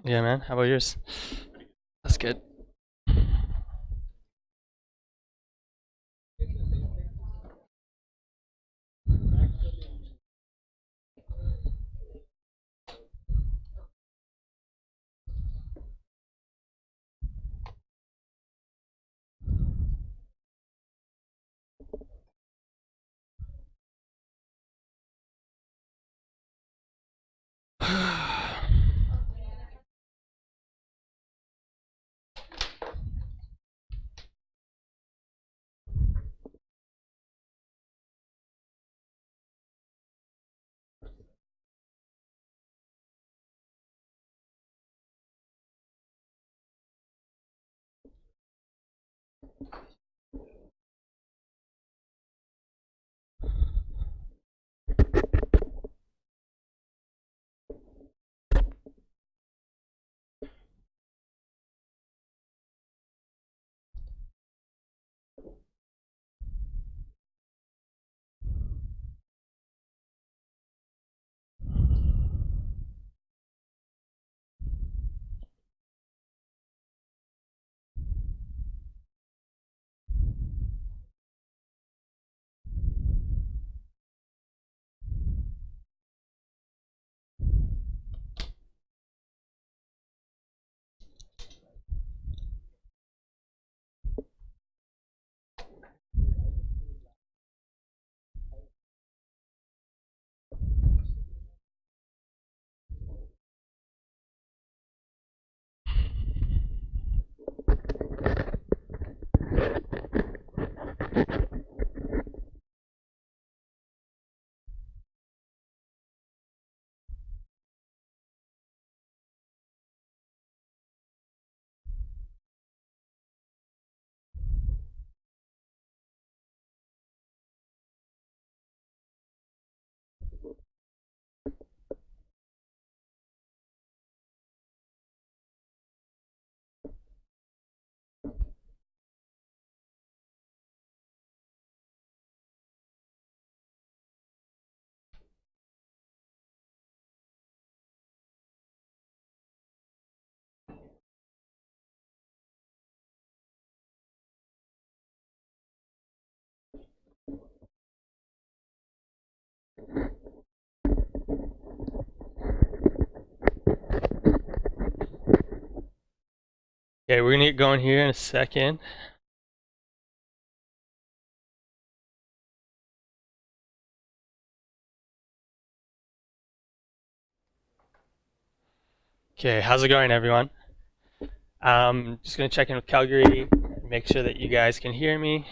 Yeah, man. How about yours? That's good. Okay, we're gonna get going here in a second. Okay, how's it going, everyone? Just gonna check in with Calgary, make sure that you guys can hear me.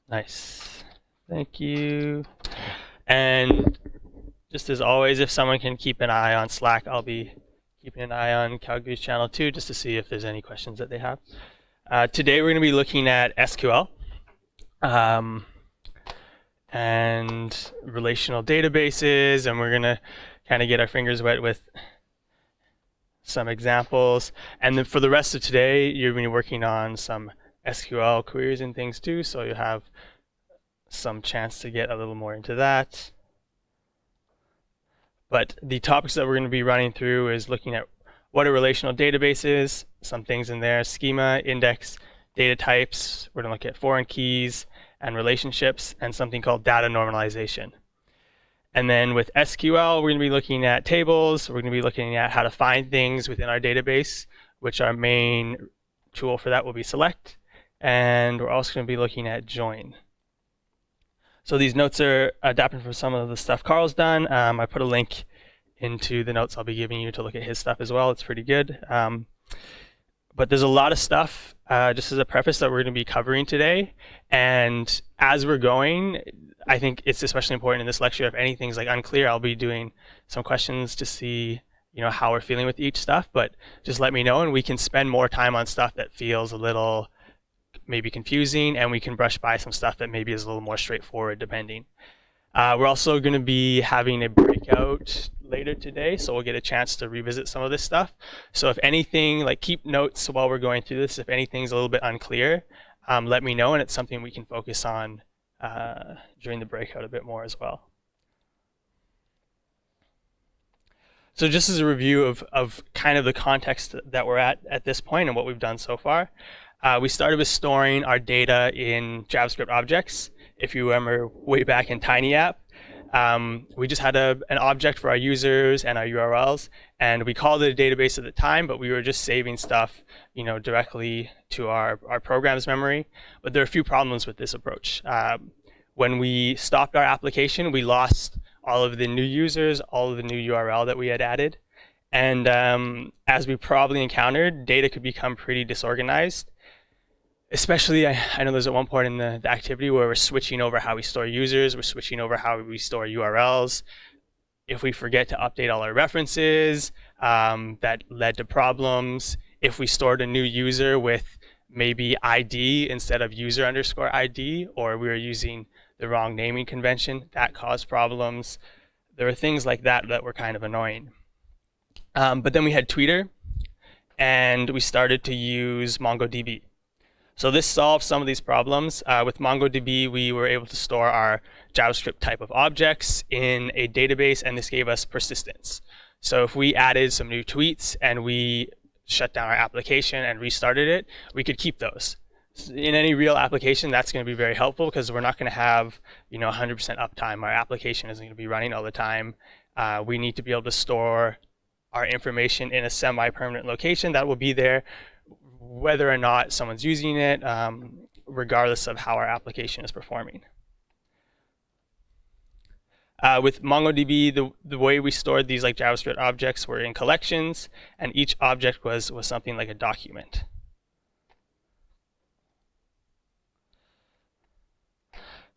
Nice. Thank you. And just as always, if someone can keep an eye on Slack, I'll be keeping an eye on Calgary's channel too, just to see if there's any questions that they have. Today we're going to be looking at SQL and relational databases, and we're going to kind of get our fingers wet with some examples. And then for the rest of today, you're going to be working on some SQL queries and things too, so you'll have some chance to get a little more into that. But the topics that we're going to be running through is looking at what a relational database is, some things in there, schema, index, data types. We're going to look at foreign keys and relationships, and something called data normalization. And then with SQL, we're going to be looking at tables. We're going to be looking at how to find things within our database, which our main tool for that will be select. And we're also going to be looking at join. So these notes are adapted from some of the stuff Carl's done. I put a link into the notes I'll be giving you to look at his stuff as well. It's pretty good. But there's a lot of stuff, just as a preface, that we're going to be covering today. And as we're going, I think it's especially important in this lecture, if anything's like unclear, I'll be doing some questions to see how we're feeling with each stuff. But just let me know, and we can spend more time on stuff that feels a little maybe confusing, and we can brush by some stuff that maybe is a little more straightforward depending. We're also going to be having a breakout later today, so we'll get a chance to revisit some of this stuff. So if anything, like keep notes while we're going through this. If anything's a little bit unclear, let me know, and it's something we can focus on during the breakout a bit more as well. So just as a review of kind of the context that we're at this point and what we've done so far, we started with storing our data in JavaScript objects. If you remember way back in TinyApp, we just had an object for our users and our URLs, and we called it a database at the time, but we were just saving stuff, directly to our program's memory. But there are a few problems with this approach. When we stopped our application, we lost all of the new users, all of the new URL that we had added. And as we probably encountered, data could become pretty disorganized. Especially, I know there's at one point in the activity where we're switching over how we store users, we're switching over how we store URLs. If we forget to update all our references, that led to problems. If we stored a new user with maybe ID instead of user underscore ID, or we were using the wrong naming convention, that caused problems. There were things like that that were kind of annoying. But then we had Twitter, and we started to use MongoDB. So this solved some of these problems. With MongoDB, we were able to store our JavaScript type of objects in a database, and this gave us persistence. So if we added some new tweets and we shut down our application and restarted it, we could keep those. In any real application, that's going to be very helpful because we're not going to have 100% uptime. Our application isn't going to be running all the time. We need to be able to store our information in a semi-permanent location that will be there whether or not someone's using it, regardless of how our application is performing. With MongoDB, the way we stored these like JavaScript objects were in collections, and each object was something like a document.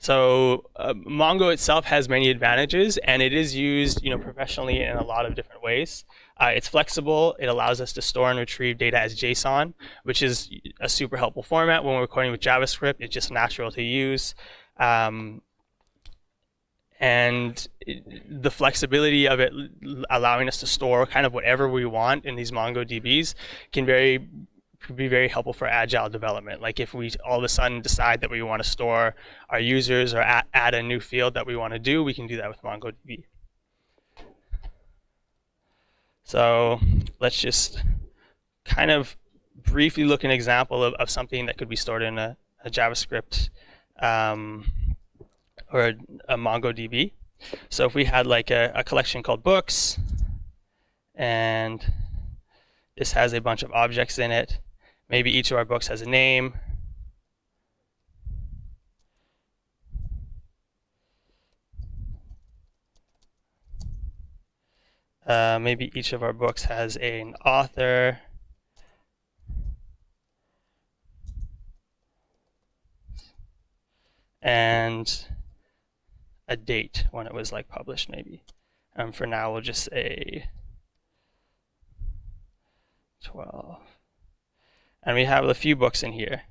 So Mongo itself has many advantages, and it is used professionally in a lot of different ways. It's flexible. It allows us to store and retrieve data as JSON, which is a super helpful format when we're coding with JavaScript. It's just natural to use. And the flexibility of it allowing us to store kind of whatever we want in these MongoDBs can be very helpful for agile development. Like if we all of a sudden decide that we want to store our users or add a new field that we want to do, we can do that with MongoDB. So let's just kind of briefly look at an example of something that could be stored in a JavaScript or a MongoDB. So if we had like a collection called books, and this has a bunch of objects in it. Maybe each of our books has a name. Maybe each of our books has an author. And a date when it was like published maybe. For now we'll just say 12. And we have a few books in here.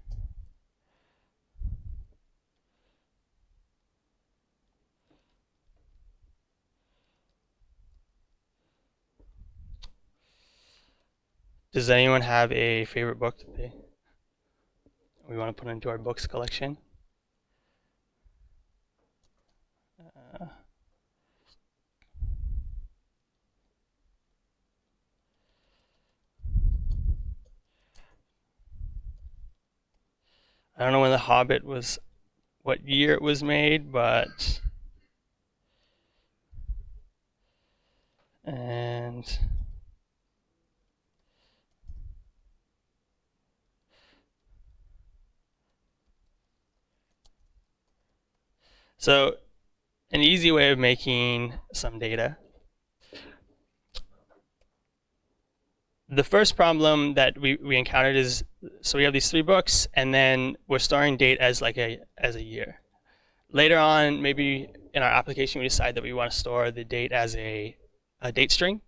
Does anyone have a favorite book that we want to put into our books collection? I don't know when The Hobbit was, what year it was made, but so an easy way of making some data. The first problem that we encountered is, so we have these 3 books, and then we're storing date as like a year. Later on, maybe in our application, we decide that we want to store the date as a date string.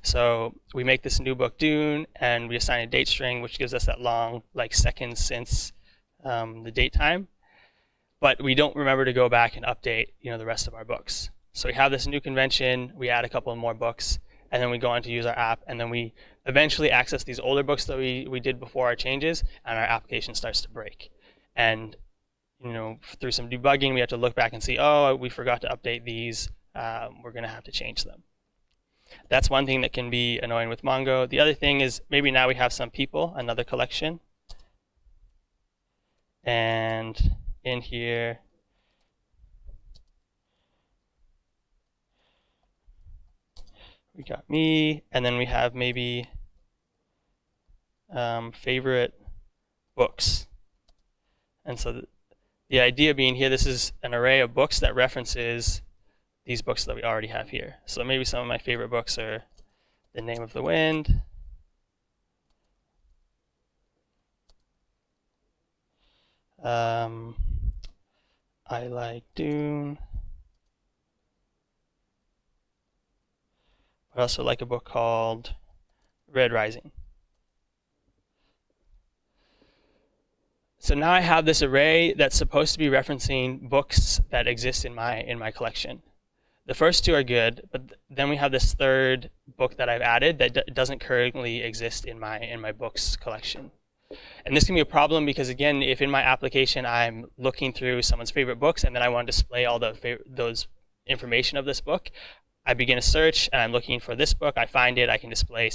So we make this new book Dune, and we assign a date string, which gives us that long, like seconds since the date time. But we don't remember to go back and update, the rest of our books. So we have this new convention, we add a couple of more books, and then we go on to use our app, and then we eventually access these older books that we did before our changes, and our application starts to break. and through some debugging, we have to look back and see, oh, we forgot to update these. We're going to have to change them. That's one thing that can be annoying with Mongo. The other thing is maybe now we have some people, another collection. And in here, we got me, and then we have maybe favorite books. And so the idea being here, this is an array of books that references these books that we already have here. So maybe some of my favorite books are The Name of the Wind, I Like Dune, but I also like a book called Red Rising. So now I have this array that's supposed to be referencing books that exist in my collection. The first two are good, but then we have this third book that I've added that doesn't currently exist in my books collection. And this can be a problem because, again, if in my application I'm looking through someone's favorite books and then I want to display all those information of this book, I begin a search and I'm looking for this book. I find it. I can display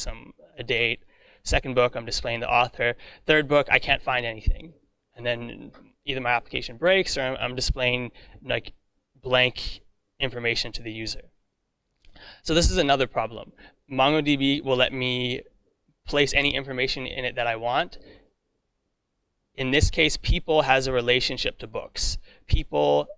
a date. Second book, I'm displaying the author. Third book, I can't find anything. And then either my application breaks or I'm displaying like blank information to the user. So this is another problem. MongoDB will let me place any information in it that I want. In this case, people has a relationship to books. People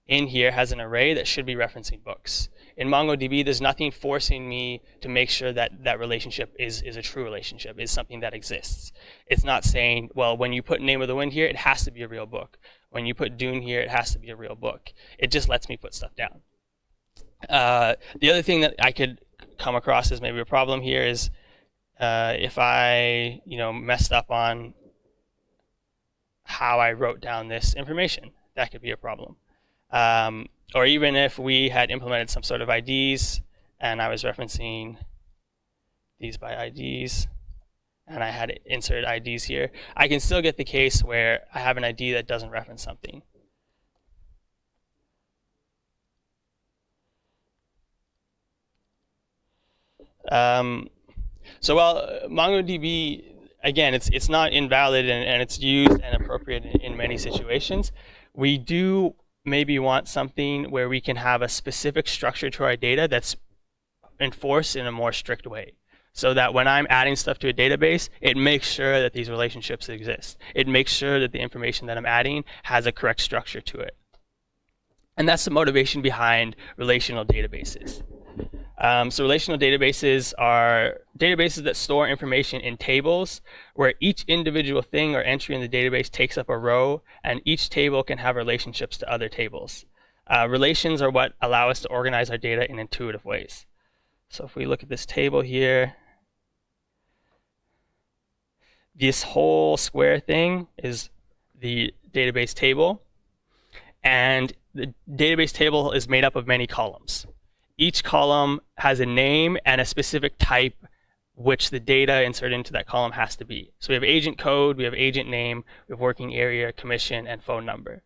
in here has an array that should be referencing books. In MongoDB, there's nothing forcing me to make sure that that relationship is a true relationship, is something that exists. It's not saying, well, when you put Name of the Wind here, it has to be a real book. When you put Dune here, it has to be a real book. It just lets me put stuff down. The other thing that I could come across as maybe a problem here is if I messed up on how I wrote down this information, that could be a problem. Or even if we had implemented some sort of IDs and I was referencing these by IDs and I had inserted IDs here, I can still get the case where I have an ID that doesn't reference something. So while MongoDB, again, it's not invalid and it's used and appropriate in many situations, we do maybe want something where we can have a specific structure to our data that's enforced in a more strict way. So that when I'm adding stuff to a database, it makes sure that these relationships exist. It makes sure that the information that I'm adding has a correct structure to it. And that's the motivation behind relational databases. So relational databases are databases that store information in tables where each individual thing or entry in the database takes up a row, and each table can have relationships to other tables. Relations are what allow us to organize our data in intuitive ways. So if we look at this table here, this whole square thing is the database table, and the database table is made up of many columns. Each column has a name and a specific type which the data inserted into that column has to be. So we have agent code, we have agent name, we have working area, commission, and phone number.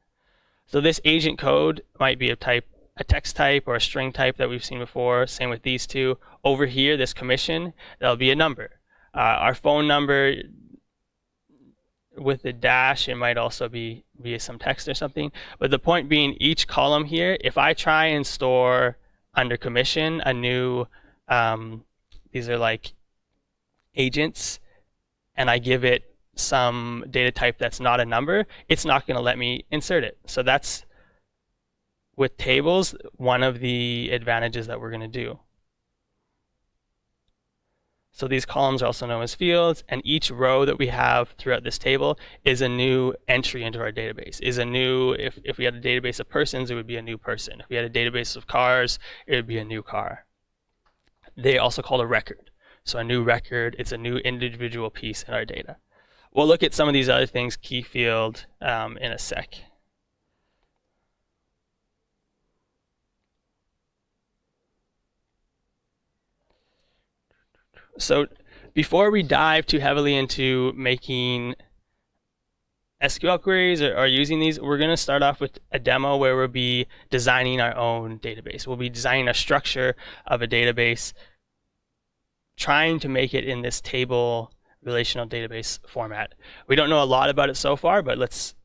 So this agent code might be a text type or a string type that we've seen before. Same with these two. Over here, this commission, that'll be a number. Our phone number with the dash, it might also be some text or something. But the point being, each column here, if I try and store under commission a new, these are like agents, and I give it some data type that's not a number, it's not going to let me insert it. So that's, with tables, one of the advantages that we're going to do. So these columns are also known as fields, and each row that we have throughout this table is a new entry into our database. Is a new, if we had a database of persons, it would be a new person. If we had a database of cars, it would be a new car. They also called a record. So a new record, it's a new individual piece in our data. We'll look at some of these other things, key field, in a sec. So before we dive too heavily into making SQL queries are using these, we're going to start off with a demo where we'll be designing our own database. We'll be designing a structure of a database, trying to make it in this table relational database format. We don't know a lot about it so far, but let's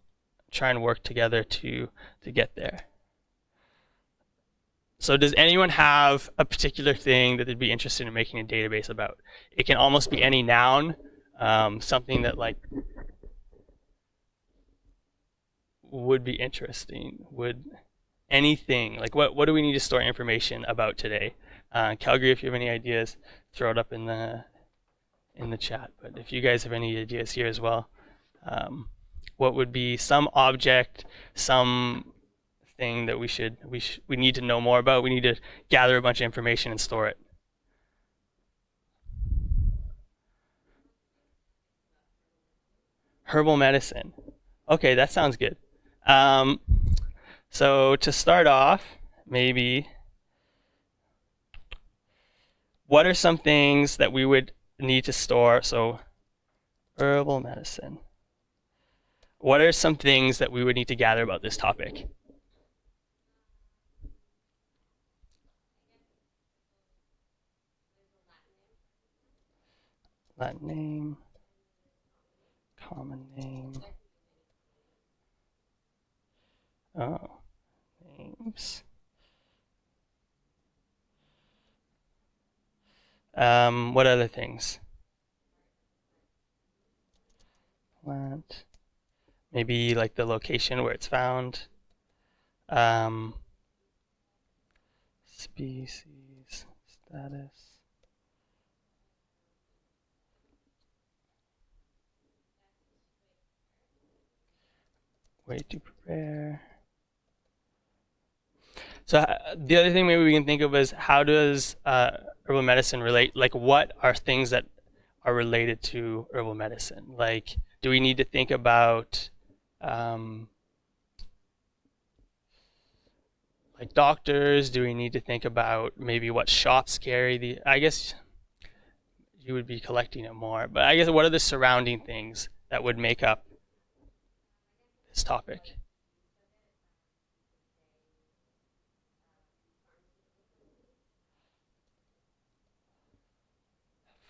try and work together to get there. So does anyone have a particular thing that they'd be interested in making a database about? It can almost be any noun, something that like would be interesting. Would anything, like what do we need to store information about today? Calgary, if you have any ideas, throw it up in the chat. But if you guys have any ideas here as well, what would be some object, some thing that we need to know more about? We need to gather a bunch of information and store it. Herbal medicine. Okay, that sounds good. So to start off, maybe, what are some things that we would need to store? So herbal medicine. What are some things that we would need to gather about this topic? Latin name, common name. Oh, names. What other things? Plant. Maybe like the location where it's found. Species, status. Way to prepare. So the other thing maybe we can think of is how does herbal medicine relate? Like what are things that are related to herbal medicine? Like do we need to think about like doctors? Do we need to think about maybe what shops carry? I guess you would be collecting it more, but I guess what are the surrounding things that would make up this topic?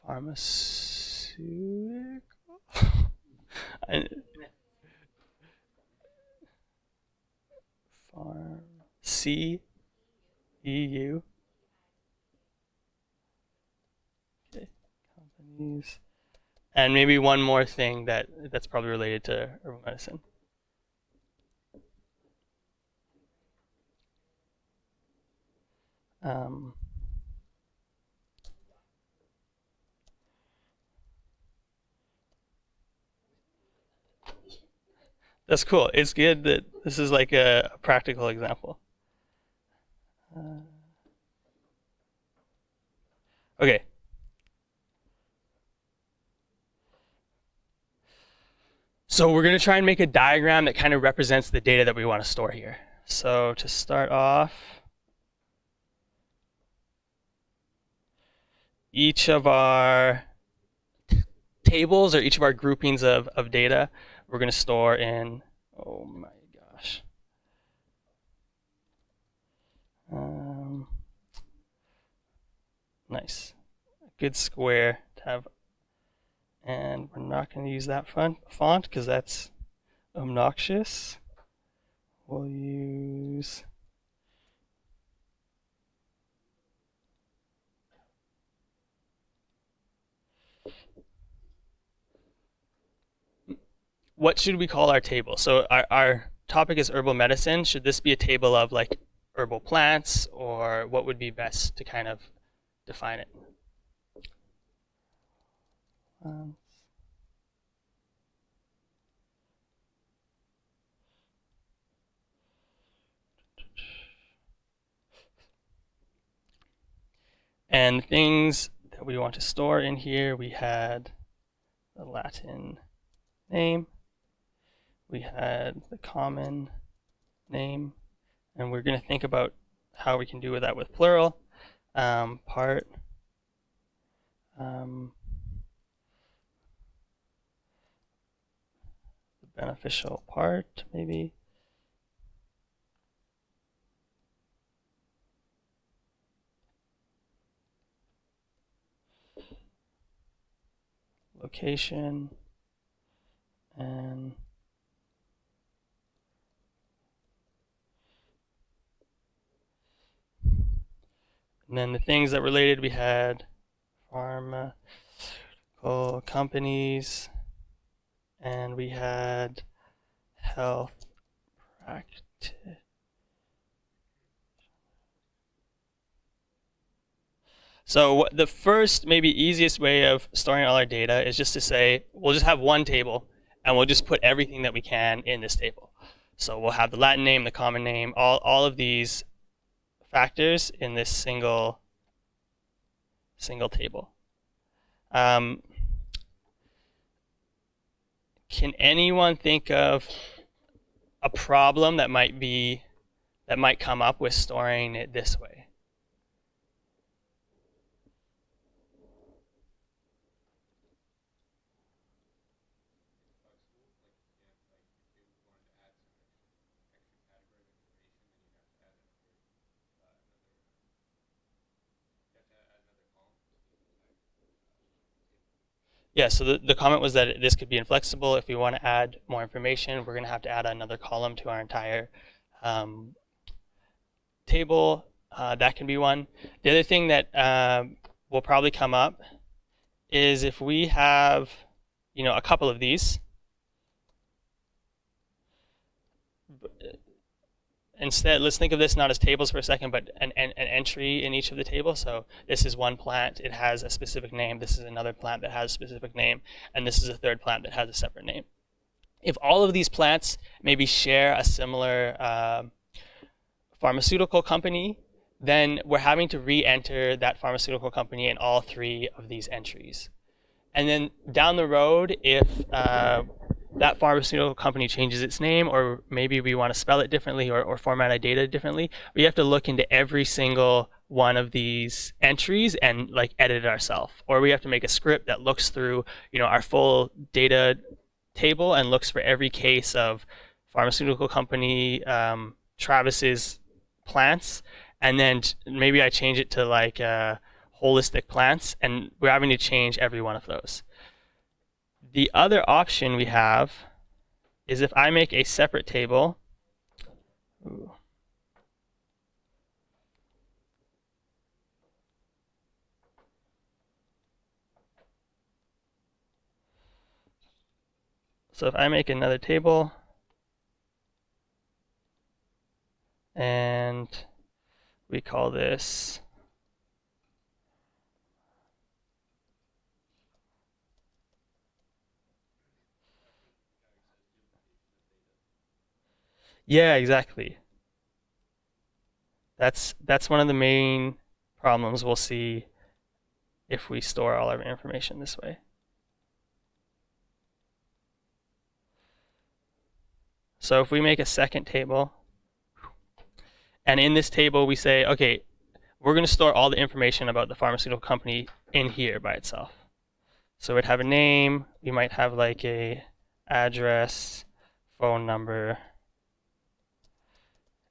Pharmaceutical? C-E-U. Okay. Companies. And maybe one more thing that's probably related to herbal medicine. That's cool. It's good that this is like a practical example. Okay. So we're going to try and make a diagram that kind of represents the data that we want to store here. So to start off, each of our tables or each of our groupings of data we're going to store in, oh my gosh. Nice. A good square to have. And we're not going to use that font because that's obnoxious. We'll use what should we call our table? So our topic is herbal medicine. Should this be a table of like herbal plants, or what would be best to kind of define it? And things that we want to store in here, we had the Latin name, we had the common name, and we're going to think about how we can do that with plural. Part, the beneficial part, maybe. Location, and then the things that related, we had pharmaceutical companies, and we had health practice. So the first, maybe easiest way of storing all our data is just to say, we'll just have one table, and we'll just put everything that we can in this table. So we'll have the Latin name, the common name, all of these factors in this single table. Can anyone think of a problem that might come up with storing it this way? Yeah, so the comment was that this could be inflexible. If we want to add more information, we're going to have to add another column to our entire table. That can be one. The other thing that will probably come up is if we have, a couple of these. Instead, let's think of this not as tables for a second, but an entry in each of the tables. So this is one plant, it has a specific name. This is another plant that has a specific name. And this is a third plant that has a separate name. If all of these plants maybe share a similar pharmaceutical company, then we're having to re-enter that pharmaceutical company in all three of these entries. And then down the road, if that pharmaceutical company changes its name, or maybe we want to spell it differently or format our data differently, we have to look into every single one of these entries and edit it ourselves. Or we have to make a script that looks through our full data table and looks for every case of pharmaceutical company, Travis's plants, and then maybe I change it to holistic plants, and we're having to change every one of those. The other option we have is if I make a separate table. Ooh. So if I make another table and we call this yeah, exactly. That's one of the main problems we'll see if we store all our information this way. So if we make a second table, and in this table we say, okay, we're going to store all the information about the pharmaceutical company in here by itself. So we'd have a name, we might have a address, phone number.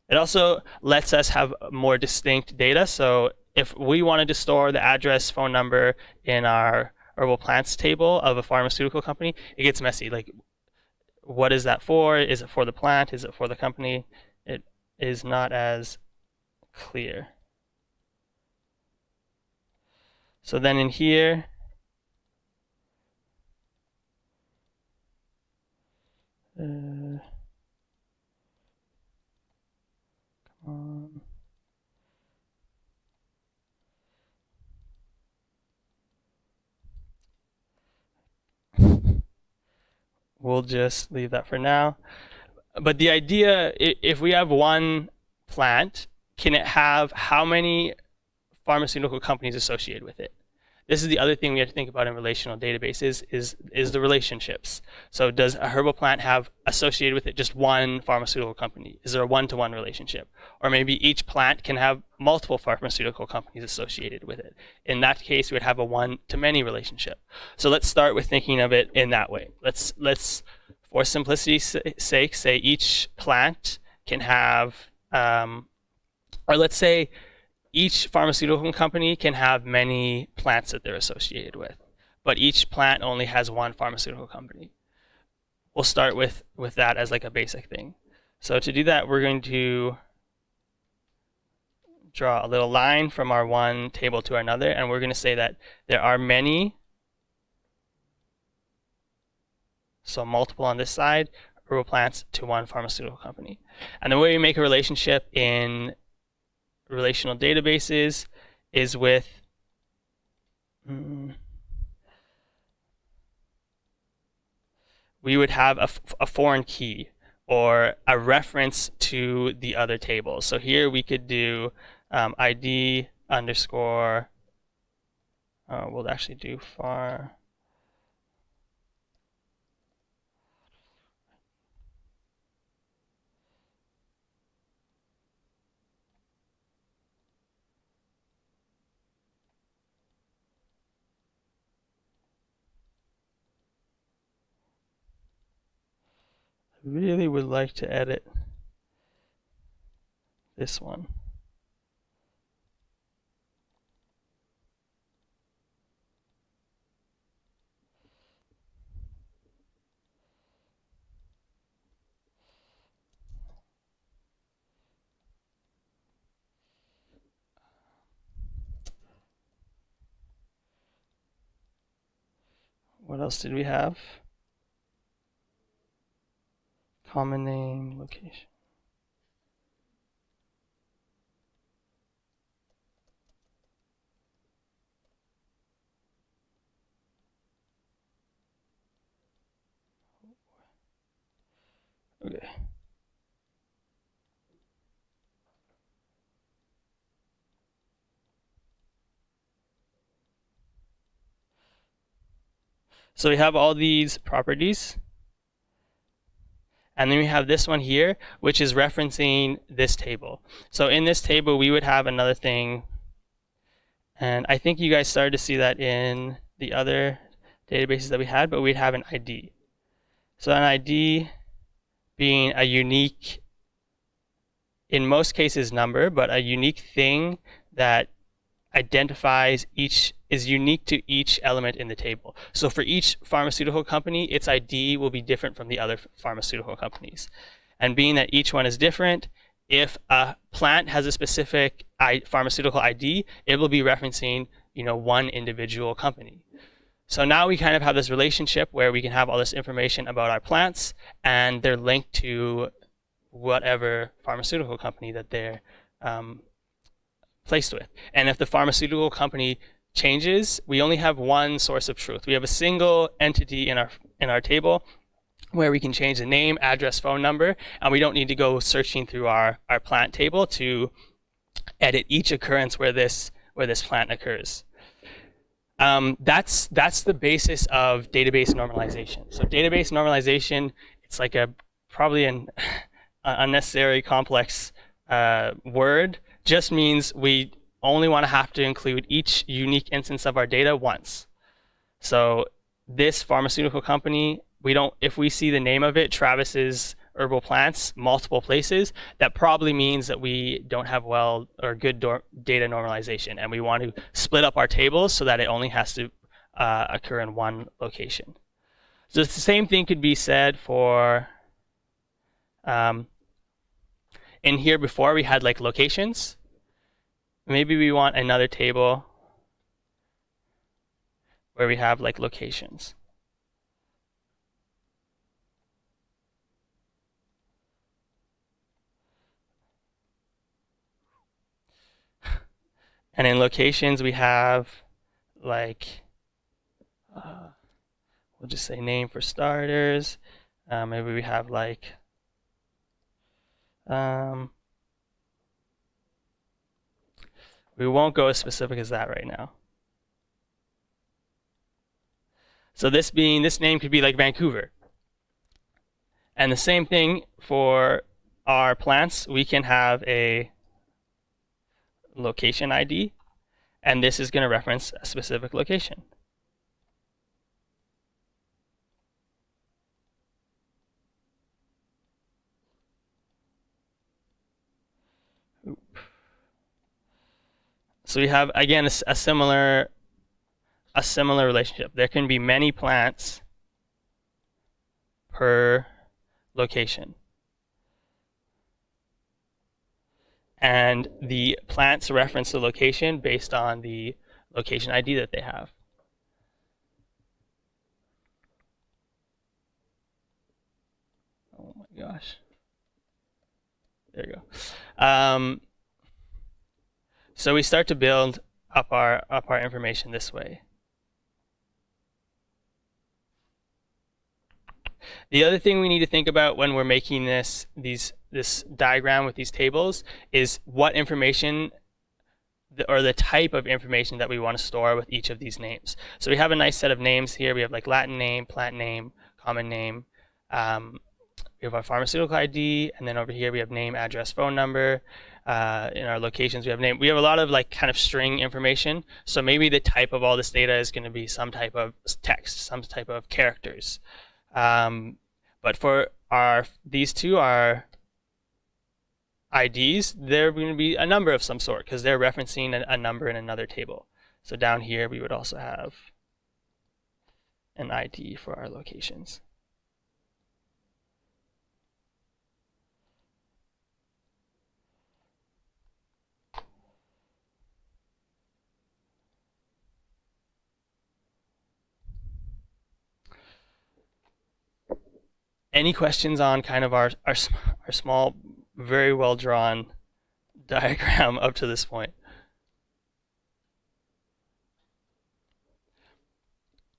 It also lets us have more distinct data. So if we wanted to store the address, phone number in our herbal plants table of a pharmaceutical company, it gets messy. What is that for? Is it for the plant? Is it for the company? It is not as clear. So then in here, come on. We'll just leave that for now. But the idea, if we have one plant, can it have how many pharmaceutical companies associated with it? This is the other thing we have to think about in relational databases is the relationships. So does a herbal plant have associated with it just one pharmaceutical company? Is there a one-to-one relationship? Or maybe each plant can have multiple pharmaceutical companies associated with it. In that case, we would have a one-to-many relationship. So let's start with thinking of it in that way. Let's for simplicity's sake, say each plant can have, or let's say each pharmaceutical company can have many plants that they're associated with, but each plant only has one pharmaceutical company. We'll start with that as like a basic thing. So to do that, we're going to draw a little line from our one table to another, and we're going to say that there are many, so multiple on this side, herbal plants to one pharmaceutical company. And the way we make a relationship in relational databases is with we would have a foreign key or a reference to the other table. So here we could do ID underscore, we'll actually do far. I really would like to edit this one. What else did we have? Common name, location. Okay. So we have all these properties. And then we have this one here, which is referencing this table. So in this table, we would have another thing. And I think you guys started to see that in the other databases that we had, but we'd have an ID. So an ID being a unique, in most cases number, but a unique thing that identifies each, is unique to each element in the table. So for each pharmaceutical company, its ID will be different from the other pharmaceutical companies. And being that each one is different, if a plant has a specific pharmaceutical ID, it will be referencing, one individual company. So now we kind of have this relationship where we can have all this information about our plants, and they're linked to whatever pharmaceutical company that they're placed with. And if the pharmaceutical company changes, we only have one source of truth. We have a single entity in our table where we can change the name, address, phone number, and we don't need to go searching through our plant table to edit each occurrence where this plant occurs. That's the basis of database normalization. So database normalization, it's like probably an unnecessary complex word. Just means we only want to have to include each unique instance of our data once. So this pharmaceutical company, if we see the name of it, Travis's Herbal Plants, multiple places, that probably means that we don't have well or good data normalization, and we want to split up our tables so that it only has to occur in one location. So it's the same thing could be said for in here before we had like locations. Maybe we want another table where we have like locations. And in locations we have like, we'll just say name for starters. Maybe we have like, we won't go as specific as that right now. So this name could be like Vancouver. And the same thing for our plants, we can have a location ID, and this is going to reference a specific location. So we have, again, a similar relationship. There can be many plants per location. And the plants reference the location based on the location ID that they have. Oh my gosh. There you go. So we start to build up our information this way. The other thing we need to think about when we're making this diagram with these tables is what information or the type of information that we want to store with each of these names. So we have a nice set of names here. We have like Latin name, plant name, common name. We have our pharmaceutical ID, and then over here we have name, address, phone number. In our locations, we have name. We have a lot of like kind of string information. So maybe the type of all this data is going to be some type of text, some type of characters. But for these two, our IDs, they're going to be a number of some sort because they're referencing a number in another table. So down here, we would also have an ID for our locations. Any questions on kind of our small, very well drawn diagram up to this point?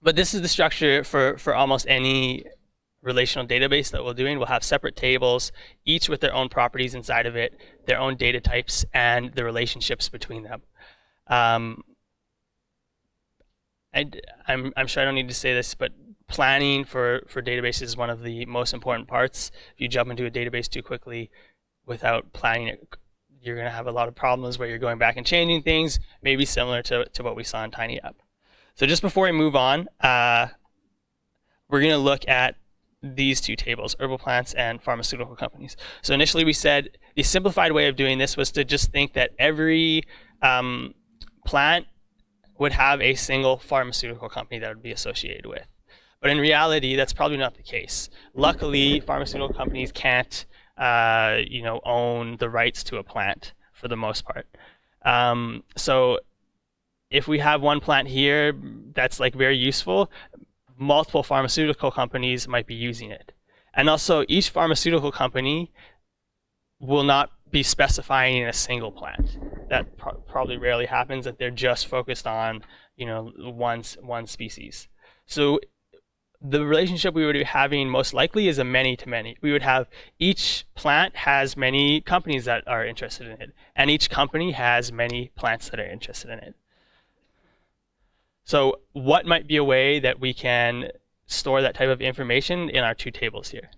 But this is the structure for almost any relational database that we're doing. We'll have separate tables, each with their own properties inside of it, their own data types, and the relationships between them. I'm sure I don't need to say this, but planning for databases is one of the most important parts. If you jump into a database too quickly without planning it, you're going to have a lot of problems where you're going back and changing things, maybe similar to what we saw in TinyUp. So just before we move on, we're going to look at these two tables, herbal plants and pharmaceutical companies. So initially we said the simplified way of doing this was to just think that every plant would have a single pharmaceutical company that would be associated with. But in reality, that's probably not the case. Luckily, pharmaceutical companies can't own the rights to a plant for the most part. So if we have one plant here that's like very useful, multiple pharmaceutical companies might be using it. And also each pharmaceutical company will not be specifying a single plant. That probably rarely happens, that they're just focused on one species. So the relationship we would be having most likely is a many to many. We would have each plant has many companies that are interested in it, and each company has many plants that are interested in it. So what might be a way that we can store that type of information in our two tables here?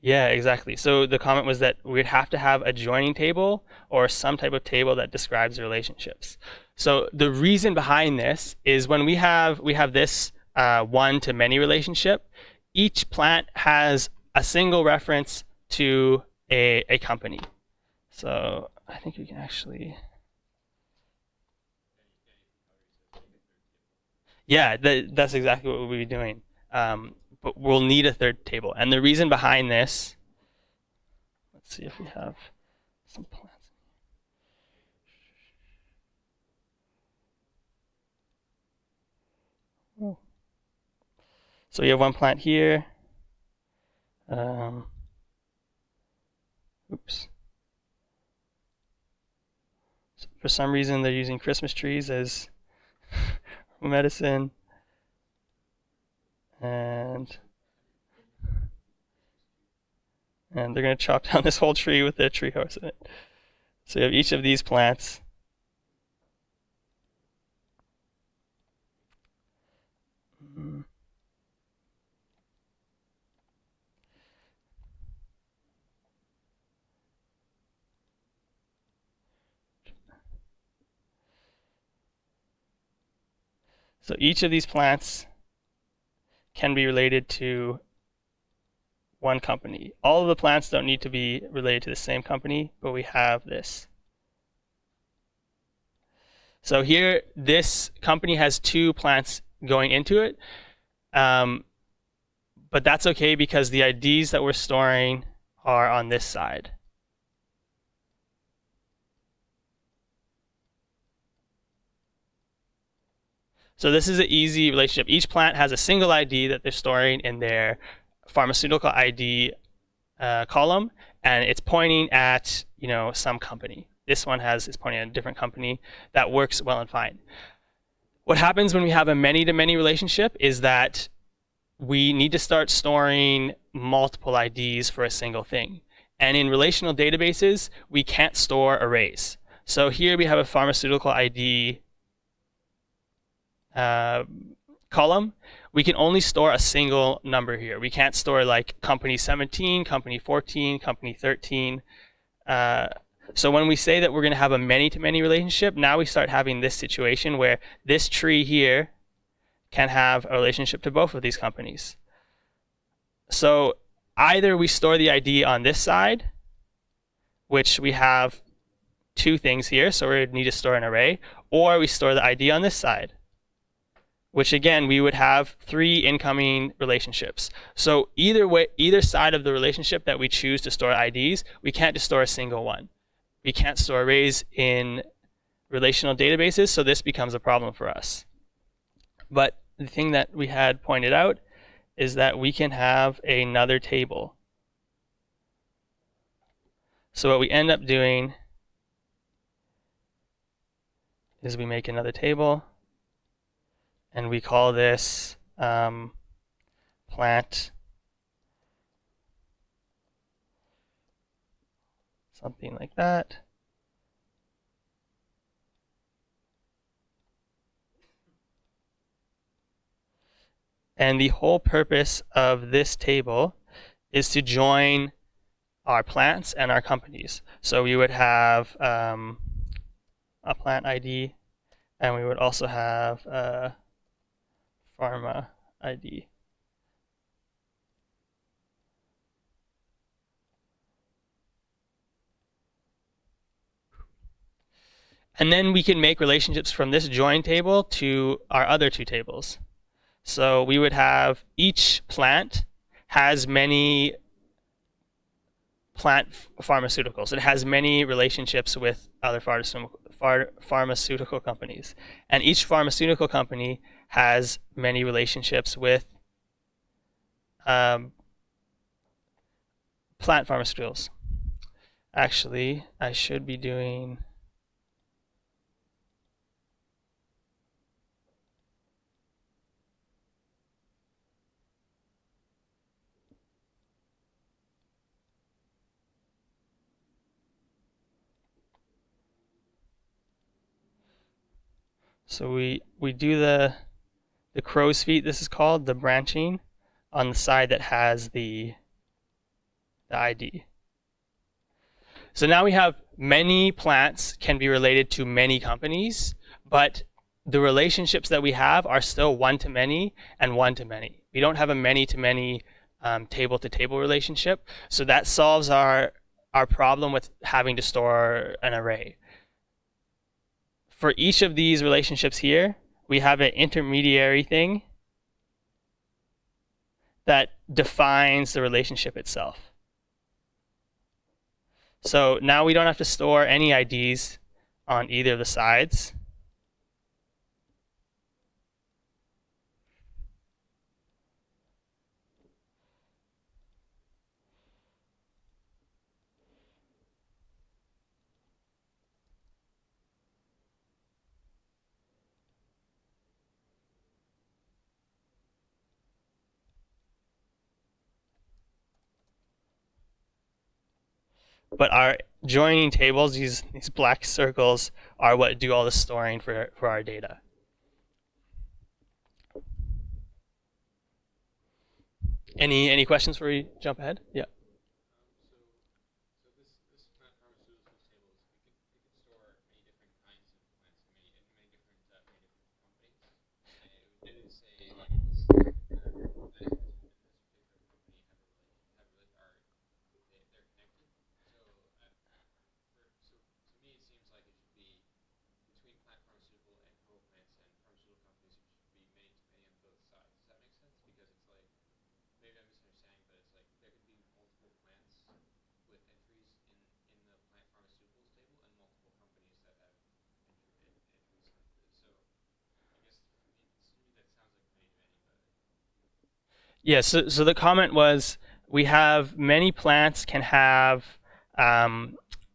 Yeah, exactly. So the comment was that we'd have to have a joining table or some type of table that describes relationships. So the reason behind this is when we have this one-to-many relationship, each plant has a single reference to a company. So I think we can actually... Yeah, that's exactly what we'll be doing. But we'll need a third table. And the reason behind this, let's see if we have some plants. Oh. So we have one plant here. Oops. So for some reason, they're using Christmas trees as medicine. And they're going to chop down this whole tree with a treehouse in it. So you have each of these plants. So each of these plants can be related to one company. All of the plants don't need to be related to the same company, but we have this. So here, this company has 2 plants going into it, but that's okay because the IDs that we're storing are on this side. So this is an easy relationship. Each plant has a single ID that they're storing in their pharmaceutical ID column, and it's pointing at some company. This one is pointing at a different company. That works well and fine. What happens when we have a many-to-many relationship is that we need to start storing multiple IDs for a single thing. And in relational databases, we can't store arrays. So here we have a pharmaceutical ID column. We can only store a single number here. We can't store like company 17, company 14, company 13. So when we say that we're going to have a many-to-many relationship, now we start having this situation where this tree here can have a relationship to both of these companies. So either we store the ID on this side, which we have 2 things here, so we need to store an array, or we store the ID on this side, which again, we would have 3 incoming relationships. So either side of the relationship that we choose to store IDs, we can't just store a single one. We can't store arrays in relational databases, so this becomes a problem for us. But the thing that we had pointed out is that we can have another table. So what we end up doing is we make another table, and we call this plant something like that. And the whole purpose of this table is to join our plants and our companies. So we would have a plant ID, and we would also have a pharma ID. And then we can make relationships from this join table to our other 2 tables. So we would have each plant has many plant pharmaceuticals. It has many relationships with other pharmaceutical companies. And each pharmaceutical company has many relationships with plant pharmaceuticals. Actually, I should be doing... So we do the crow's feet, this is called, the branching, on the side that has the ID. So now we have many plants can be related to many companies, but the relationships that we have are still one-to-many and one-to-many. We don't have a many-to-many table-to-table relationship, so that solves our problem with having to store an array. For each of these relationships here, we have an intermediary thing that defines the relationship itself. So now we don't have to store any IDs on either of the sides. But our joining tables, these black circles, are what do all the storing for our data. Any questions before we jump ahead? Yeah. Yeah, so the comment was we have many plants can have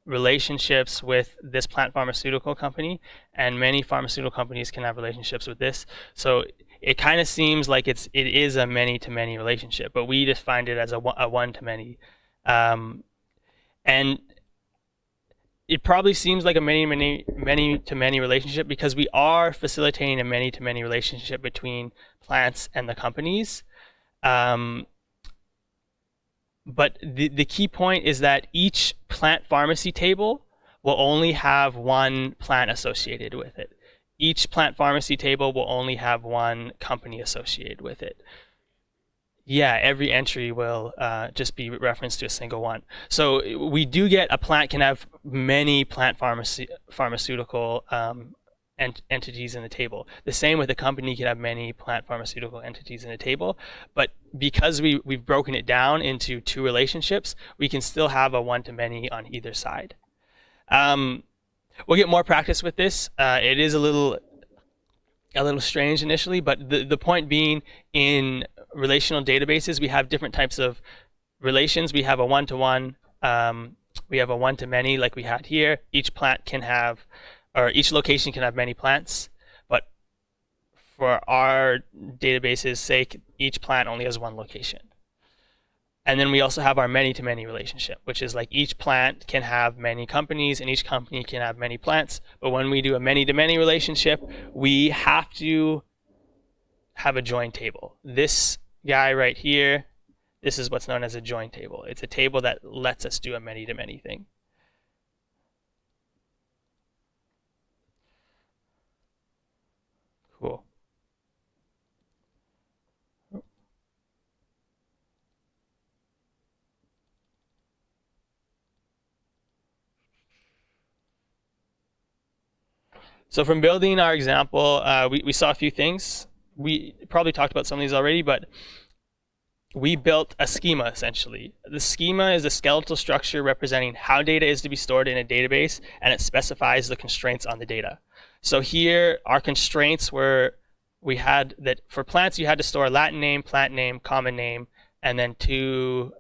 relationships with this plant pharmaceutical company, and many pharmaceutical companies can have relationships with this. So it kind of seems like it is a many to many relationship, but we just find it as a one to many, and it probably seems like a many to many relationship because we are facilitating a many to many relationship between plants and the companies. Um, but the key point is that each plant pharmacy table will only have one plant associated with it. Each plant pharmacy table will only have one company associated with it. Yeah, every entry will just be referenced to a single one. So we do get a plant can have many pharmaceutical entities in the table. The same with a company can have many plant pharmaceutical entities in a table, but because we've broken it down into two relationships, we can still have a one-to-many on either side. We'll get more practice with this. It is a little strange initially, but the point being in relational databases, we have different types of relations. We have a one-to-one, we have a one-to-many like we had here. Each plant can have, or each location can have many plants, but for our database's sake, each plant only has one location. And then we also have our many-to-many relationship, which is like each plant can have many companies and each company can have many plants. But when we do a many-to-many relationship, we have to have a join table. This guy right here, this is what's known as a join table. It's a table that lets us do a many-to-many thing. Cool. So from building our example, we saw a few things. We probably talked about some of these already, but we built a schema essentially. The schema is a skeletal structure representing how data is to be stored in a database, and it specifies the constraints on the data. So here, our constraints were, we had that for plants, you had to store Latin name, plant name, common name, and then two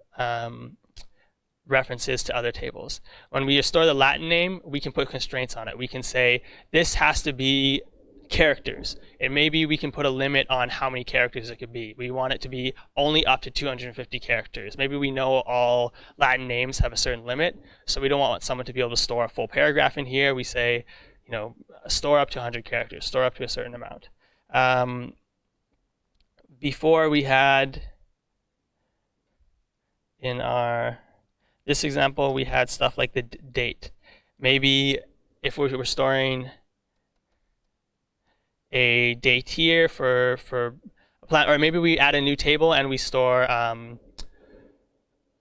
references to other tables. When we store the Latin name, we can put constraints on it. We can say, this has to be characters, and maybe we can put a limit on how many characters it could be. We want it to be only up to 250 characters. Maybe we know all Latin names have a certain limit, so we don't want someone to be able to store a full paragraph in here. We say, you know, store up to 100 characters, store up to a certain amount. Before we had, in this example, we had stuff like the date. Maybe if we were storing a date here for a plant, or maybe we add a new table and we store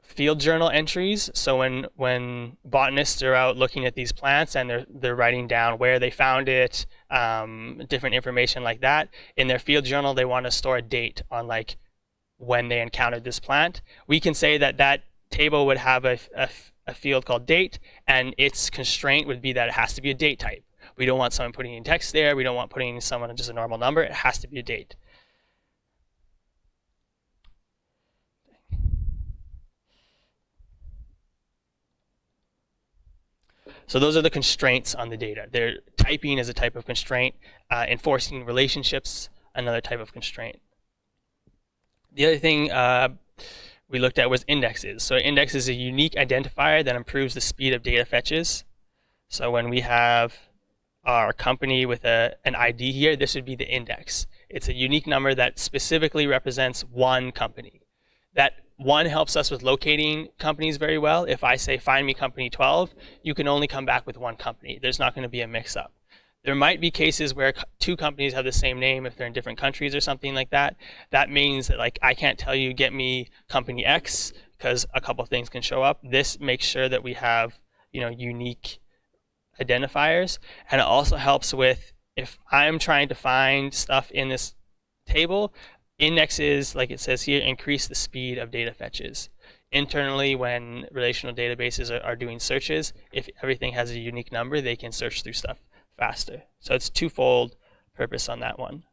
field journal entries. So when botanists are out looking at these plants and they're writing down where they found it, different information like that, in their field journal they want to store a date on like when they encountered this plant. We can say that table would have a field called date, and its constraint would be that it has to be a date type. We don't want someone putting in text there. We don't want putting someone just a normal number. It has to be a date. So those are the constraints on the data. Typing is a type of constraint. Enforcing relationships, another type of constraint. The other thing we looked at was indexes. So index is a unique identifier that improves the speed of data fetches. So when we have our company with an ID here, this would be the index. It's a unique number that specifically represents one company. That one helps us with locating companies very well. If I say find me company 12, you can only come back with one company. There's not going to be a mix-up. There might be cases where two companies have the same name if they're in different countries or something like that. That means that like I can't tell you get me company X because a couple things can show up. This makes sure that we have, you know, unique identifiers, and it also helps with if I'm trying to find stuff in this table, indexes, like it says here, increase the speed of data fetches. Internally, when relational databases are doing searches, if everything has a unique number, they can search through stuff faster. So it's twofold purpose on that one.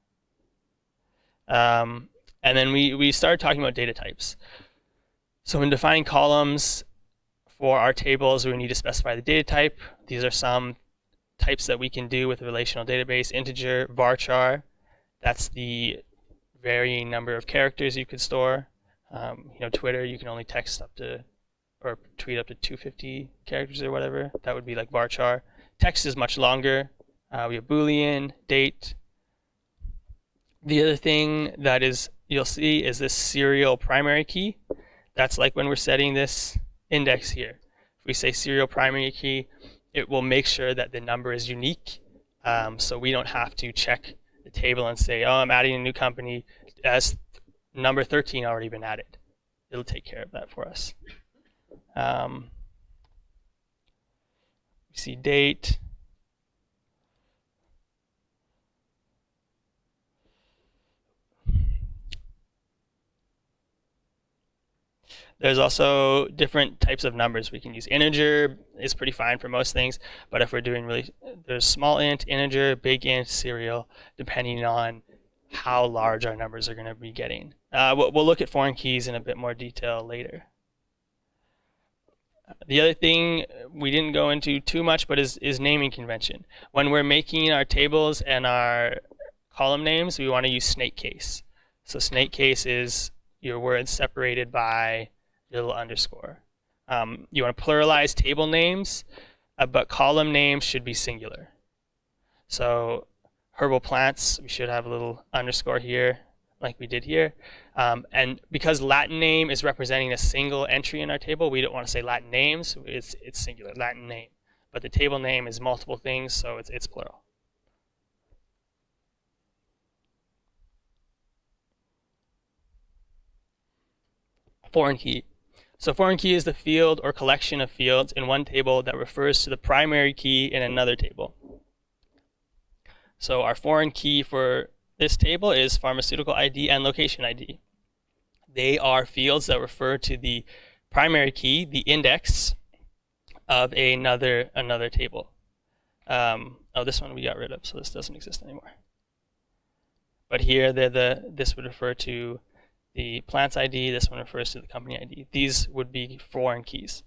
And then we started talking about data types. So in defining columns for our tables, we need to specify the data type. These are some types that we can do with a relational database. Integer, varchar, that's the varying number of characters you could store. You know, Twitter, you can only text up to, or tweet up to 250 characters or whatever. That would be like varchar. Text is much longer. We have Boolean, date. The other thing that is you'll see is this serial primary key. That's like when we're setting this index here. If we say serial primary key, it will make sure that the number is unique. So we don't have to check the table and say, oh, I'm adding a new company. Has number 13 already been added? It'll take care of that for us. We see date. There's also different types of numbers we can use. Integer is pretty fine for most things, but if we're doing really, there's small int, integer, big int, serial, depending on how large our numbers are going to be getting. We'll look at foreign keys in a bit more detail later. The other thing we didn't go into too much, but is naming convention. When we're making our tables and our column names, we want to use snake case. So snake case is your words separated by little underscore. You want to pluralize table names, but column names should be singular. So herbal plants, we should have a little underscore here, like we did here. And because Latin name is representing a single entry in our table, we don't want to say Latin names. It's singular, Latin name. But the table name is multiple things, so it's plural. Foreign key. So foreign key is the field or collection of fields in one table that refers to the primary key in another table. So our foreign key for this table is pharmaceutical ID and location ID. They are fields that refer to the primary key, the index of another table. Oh, this one we got rid of, so this doesn't exist anymore. But here, this would refer to the plant's ID, this one refers to the company ID. These would be foreign keys.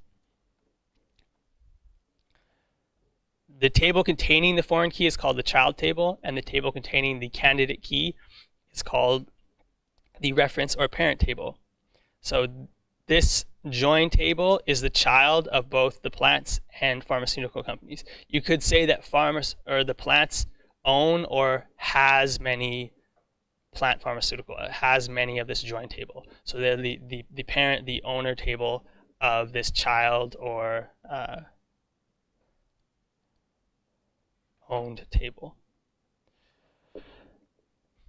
The table containing the foreign key is called the child table, and the table containing the candidate key is called the reference or parent table. So this join table is the child of both the plants and pharmaceutical companies. You could say that the plants own or has many plant pharmaceutical, has many of this join table. So they're the parent, the owner table of this child or owned table.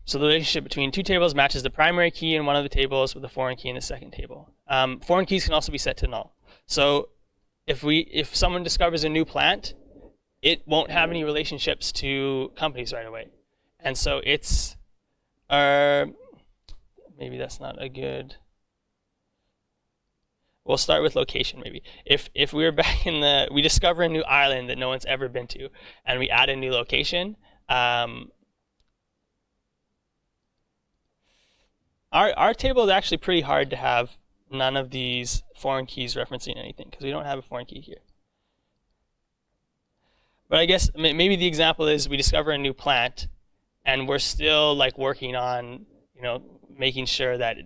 So the relationship between two tables matches the primary key in one of the tables with the foreign key in the second table. Foreign keys can also be set to null. So if someone discovers a new plant, it won't have any relationships to companies right away. And so it's maybe that's not a good. We'll start with location maybe. If we're back we discover a new island that no one's ever been to, and we add a new location, our table is actually pretty hard to have none of these foreign keys referencing anything because we don't have a foreign key here. But I guess maybe the example is we discover a new plant, and we're still like working on, making sure that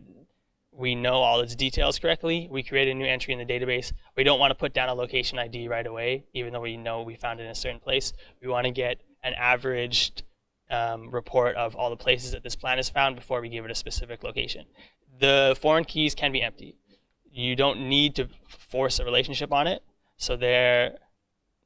we know all its details correctly. We create a new entry in the database. We don't want to put down a location ID right away, even though we know we found it in a certain place. We want to get an averaged report of all the places that this plant is found before we give it a specific location. The foreign keys can be empty. You don't need to force a relationship on it, so they're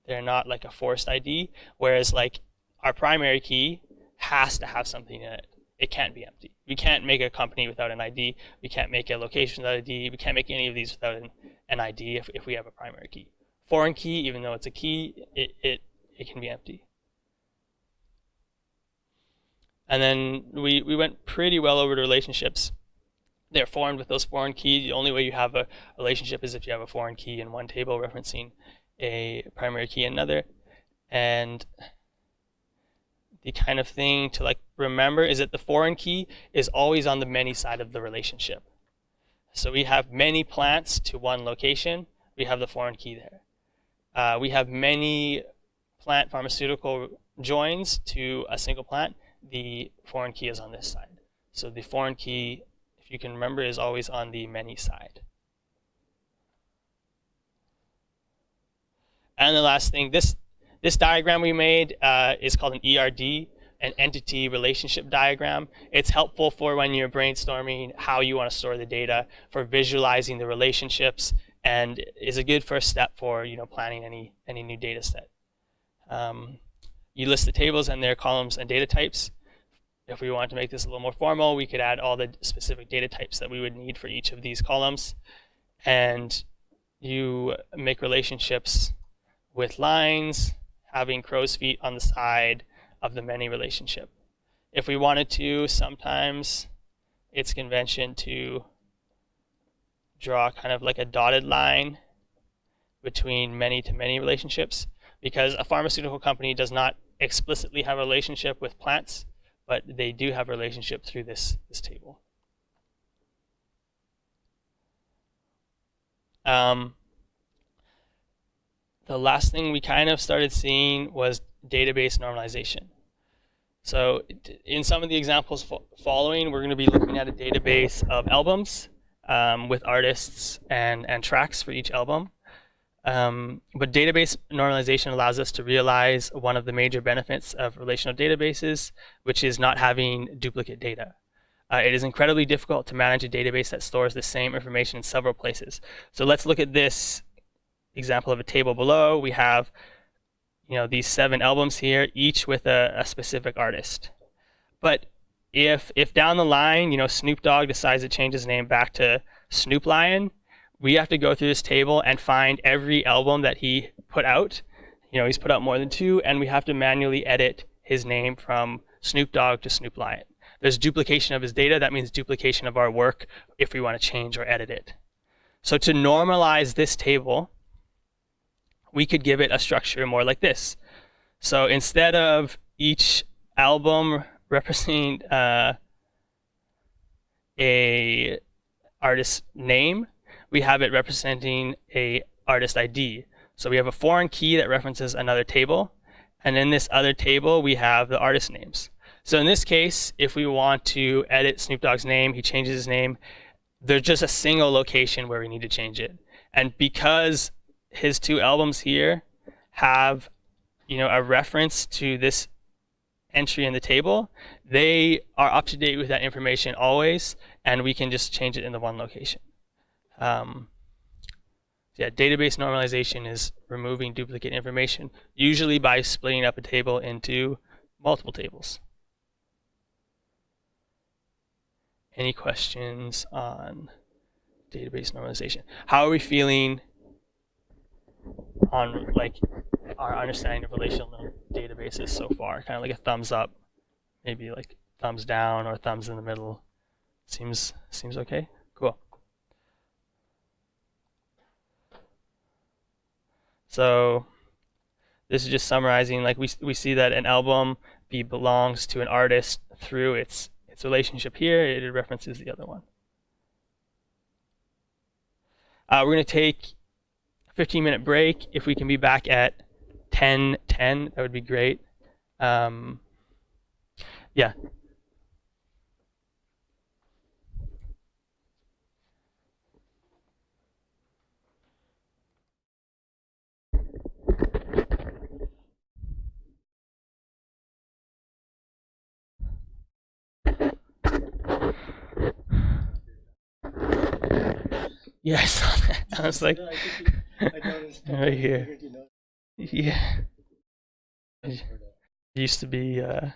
not like a forced ID. Whereas like our primary key has to have something in it. It can't be empty. We can't make a company without an ID. We can't make a location without an ID. We can't make any of these without an ID if we have a primary key. Foreign key, even though it's a key, it can be empty. And then we went pretty well over the relationships. They're formed with those foreign keys. The only way you have a relationship is if you have a foreign key in one table referencing a primary key in another. And the kind of thing to like remember is that the foreign key is always on the many side of the relationship. So we have many plants to one location. We have the foreign key there. We have many plant pharmaceutical joins to a single plant. The foreign key is on this side. So the foreign key, if you can remember, is always on the many side. And the last thing, this diagram we made is called an ERD, an entity relationship diagram. It's helpful for when you're brainstorming how you want to store the data, for visualizing the relationships, and is a good first step for planning any new data set. You list the tables and their columns and data types. If we want to make this a little more formal, we could add all the specific data types that we would need for each of these columns. And you make relationships with lines, having crow's feet on the side of the many relationship. If we wanted to, sometimes it's convention to draw kind of like a dotted line between many to many relationships, because a pharmaceutical company does not explicitly have a relationship with plants, but they do have a relationship through this table. The last thing we kind of started seeing was database normalization. So in some of the examples following, we're going to be looking at a database of albums with artists and tracks for each album. But database normalization allows us to realize one of the major benefits of relational databases, which is not having duplicate data. It is incredibly difficult to manage a database that stores the same information in several places. So let's look at this example of a table below. We have these 7 albums here, each with a specific artist. But if down the line, Snoop Dogg decides to change his name back to Snoop Lion, we have to go through this table and find every album that he put out. He's put out more than 2, and we have to manually edit his name from Snoop Dogg to Snoop Lion. There's duplication of his data. That means duplication of our work if we want to change or edit it. So to normalize this table, we could give it a structure more like this. So instead of each album representing a artist's name, we have it representing a artist ID. So we have a foreign key that references another table, and in this other table we have the artist names. So in this case, if we want to edit Snoop Dogg's name, he changes his name, there's just a single location where we need to change it. And because his 2 albums here have a reference to this entry in the table, they are up to date with that information always, and we can just change it in the one location. Yeah, database normalization is removing duplicate information, usually by splitting up a table into multiple tables. Any questions on database normalization? How are we feeling on our understanding of relational databases so far? Kind of like a thumbs up, maybe like thumbs down or thumbs in the middle. Seems okay? Cool. So this is just summarizing, like we see that an album belongs to an artist through its relationship here. It references the other one. We're going to take a 15-minute break. If we can be back at 10:10, that would be great. Yeah. Yeah, I saw that. I was like, I noticed right here. Yeah. It used to be. Oh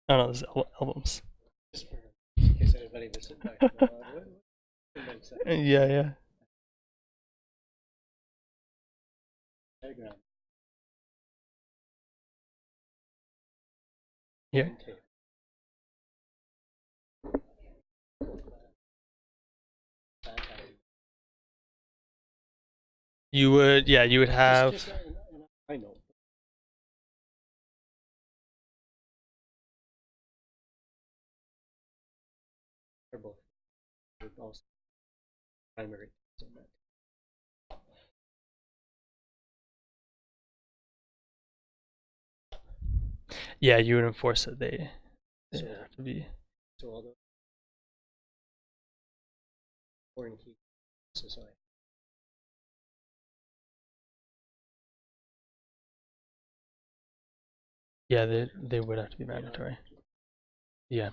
no, there's albums. In case anybody missed it. Yeah, yeah. Diagram. Here. You would, yeah, you would have. I know. They're both also primary. Yeah, you would enforce that they So, have to be. so all the foreign key society. Yeah, they would have to be mandatory. Yeah.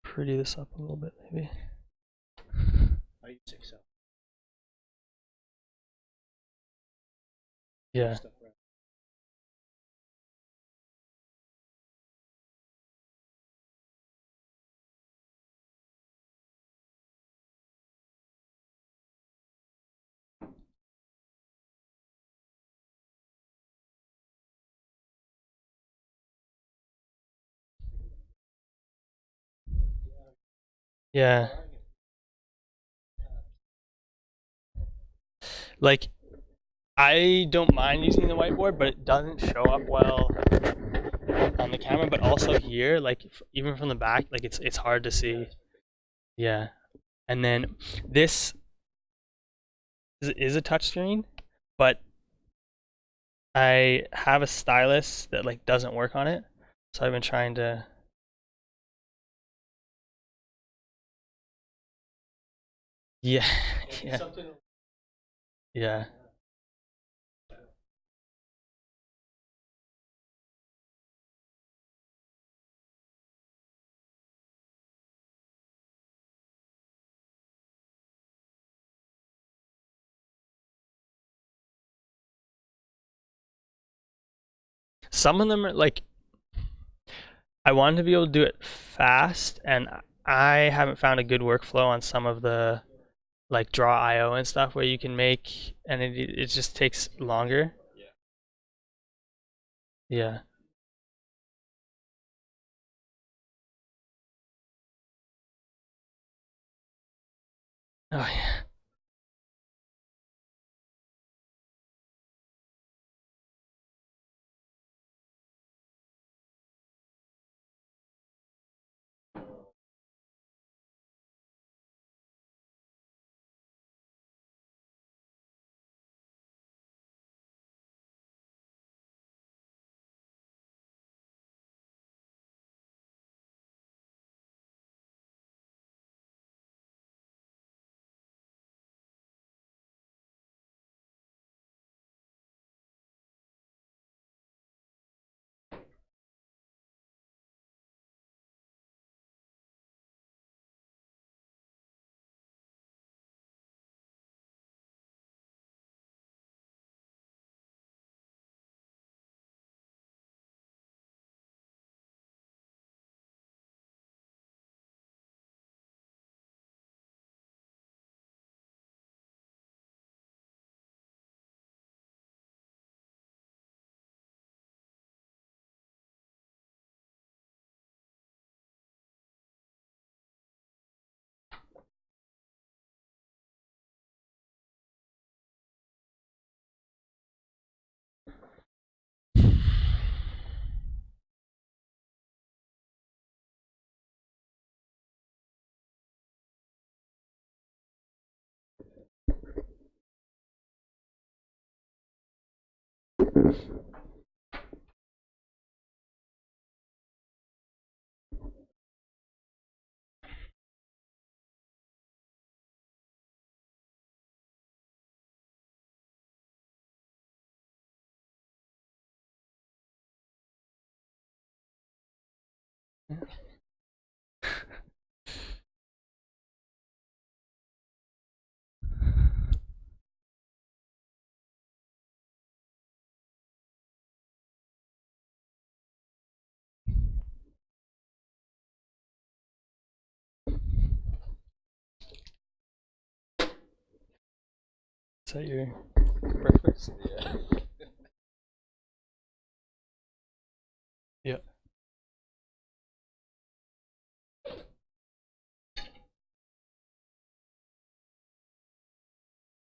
Pretty this up a little bit, maybe. I use Excel. Yeah. Yeah. Like, I don't mind using the whiteboard, but it doesn't show up well on the camera. But also here, like even from the back, like it's hard to see. Yeah. And then this is a touchscreen, but I have a stylus that like doesn't work on it. So I've been trying to. Yeah. Yeah. Yeah. Some of them are like I wanted to be able to do it fast, and I haven't found a good workflow on some of the like draw IO and stuff where you can make, and it just takes longer. Yeah. Oh yeah. Is that your breakfast? Yeah. Yeah.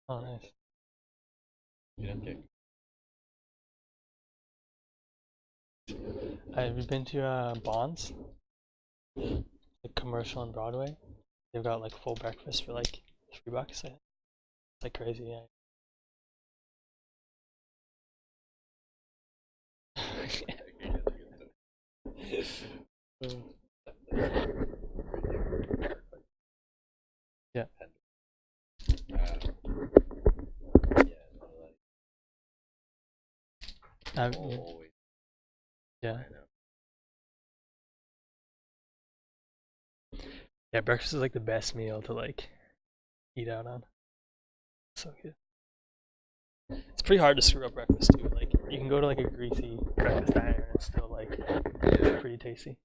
Oh, nice. You don't get Have you been to Bonds? The commercial on Broadway? They've got like full breakfast for like $3. It's like crazy, yeah. Yeah. Yeah, Always. Yeah. I know. Yeah, breakfast is like the best meal to like eat out on. So good. It's pretty hard to screw up breakfast too. Like you can go to like a greasy breakfast diner and it's still like pretty tasty.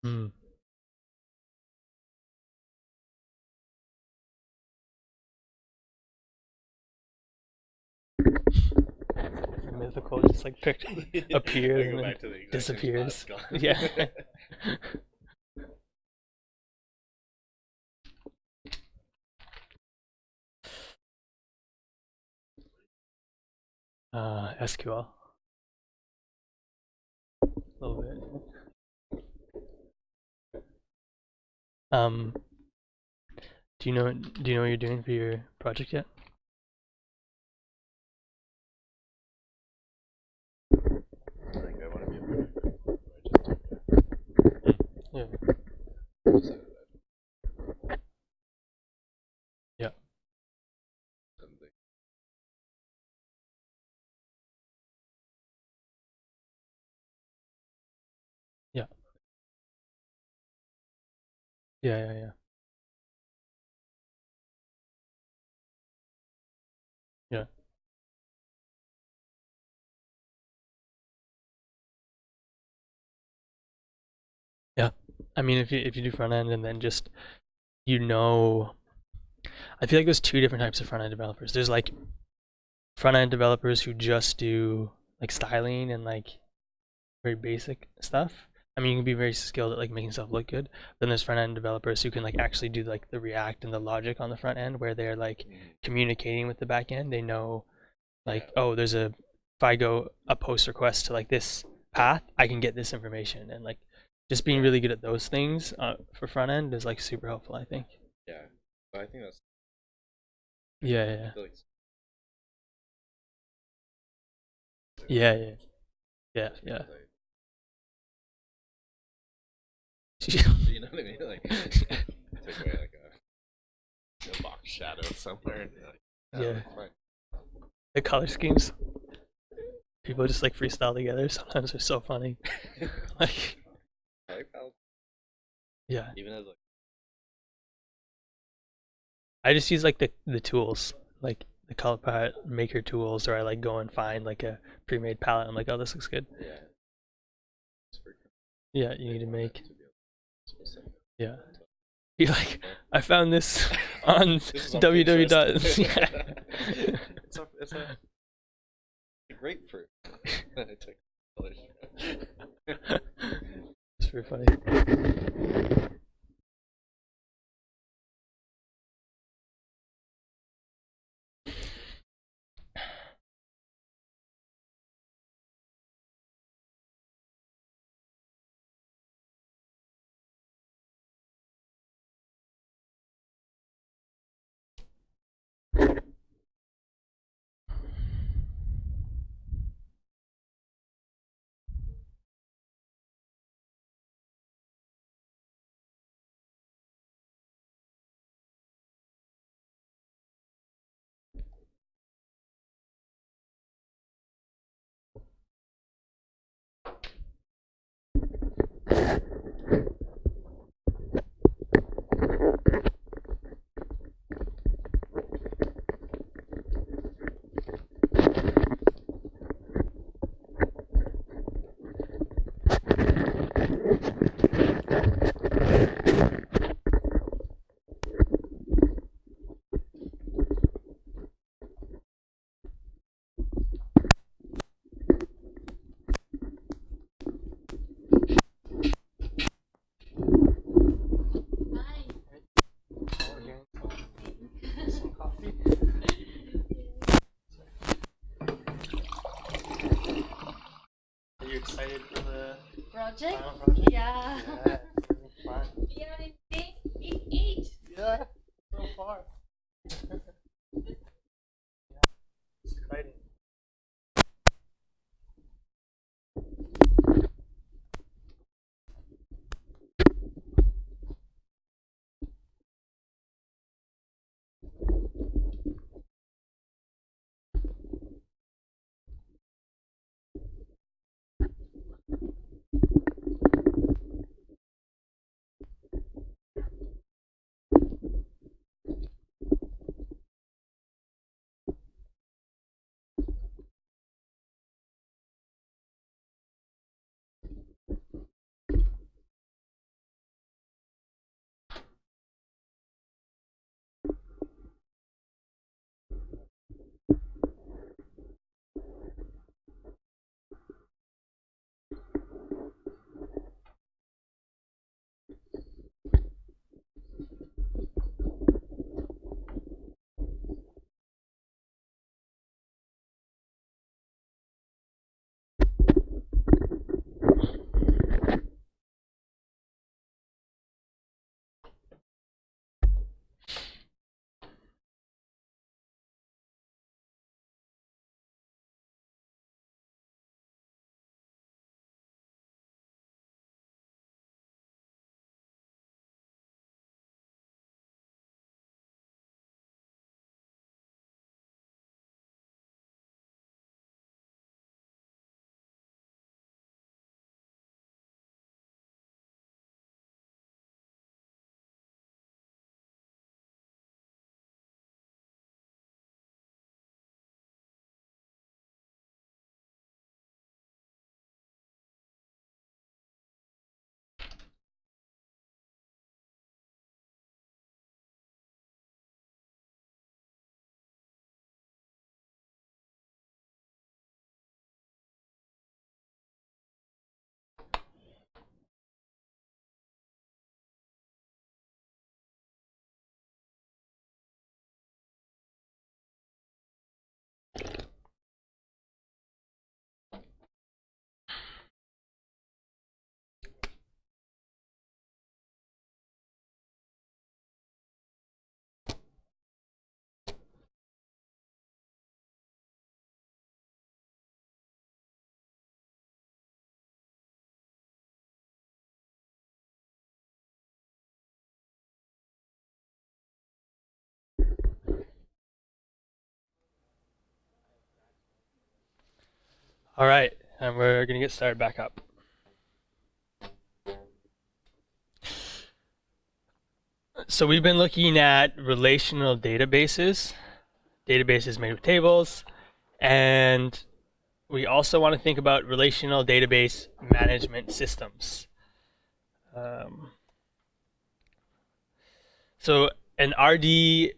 Mm. The mythical just like appears and then disappears. Yeah. SQL. A little bit. Um, do you know what you're doing for your project yet? Like, I want to be a better. Yeah. Yeah. Something. Yeah. Yeah. Yeah. Yeah. Yeah. Yeah. I mean, if you do front end and then just you know, I feel like there's two different types of front end developers. There's like front end developers who just do like styling and like very basic stuff. I mean, you can be very skilled at like making stuff look good. Then there's front end developers who can like actually do like the React and the logic on the front end, where they're like communicating with the back end. They know like, oh, if I go a post request to like this path, I can get this information, and like just being really good at those things for front end is like super helpful, I think. Yeah, but I think that's. Yeah, yeah, I feel like yeah, yeah, yeah, yeah. You know what I mean? Like, take away like a box shadow somewhere, and like, oh, Yeah. it's fine. The color schemes, people just like freestyle together. Sometimes they're so funny. Like, I like how yeah, even as like I just use like the tools, like the color palette maker tools, or I like go and find like a pre-made palette. I'm like, oh, this looks good. yeah, it's for Yeah, you need to make. to be specific. Yeah. You're like, I found this on This is on www. Pinterest. Yeah. it's a grapefruit. I took colors. It's pretty funny. project. Final project? Yeah. Yeah, it's gonna be fun. We are in day 8. Yeah, so far. Yeah, it's exciting. All right, and we're gonna get started back up. So we've been looking at relational databases made with tables, and we also want to think about relational database management systems. So an RDBMS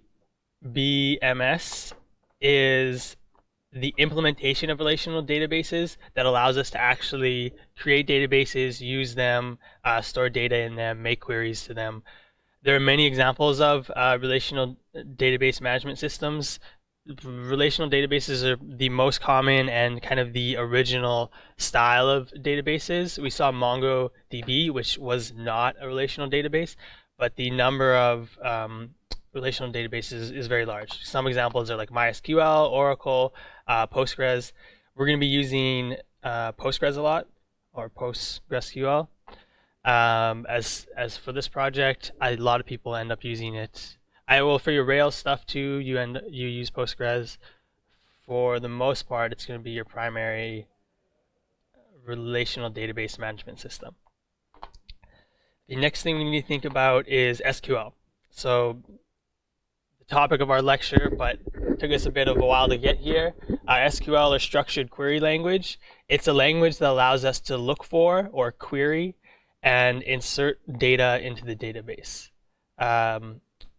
is the implementation of relational databases that allows us to actually create databases, use them, store data in them, make queries to them. There are many examples of relational database management systems. Relational databases are the most common and kind of the original style of databases. We saw MongoDB, which was not a relational database, but the number of relational databases is very large. Some examples are like MySQL, Oracle, Postgres. We're going to be using Postgres a lot, or PostgreSQL. As for this project, a lot of people end up using it. For your Rails stuff too, you use Postgres. For the most part, it's going to be your primary relational database management system. The next thing we need to think about is SQL. So the topic of our lecture, but it took us a bit of a while to get here. SQL, or structured query language. It's a language that allows us to look for or query and insert data into the database.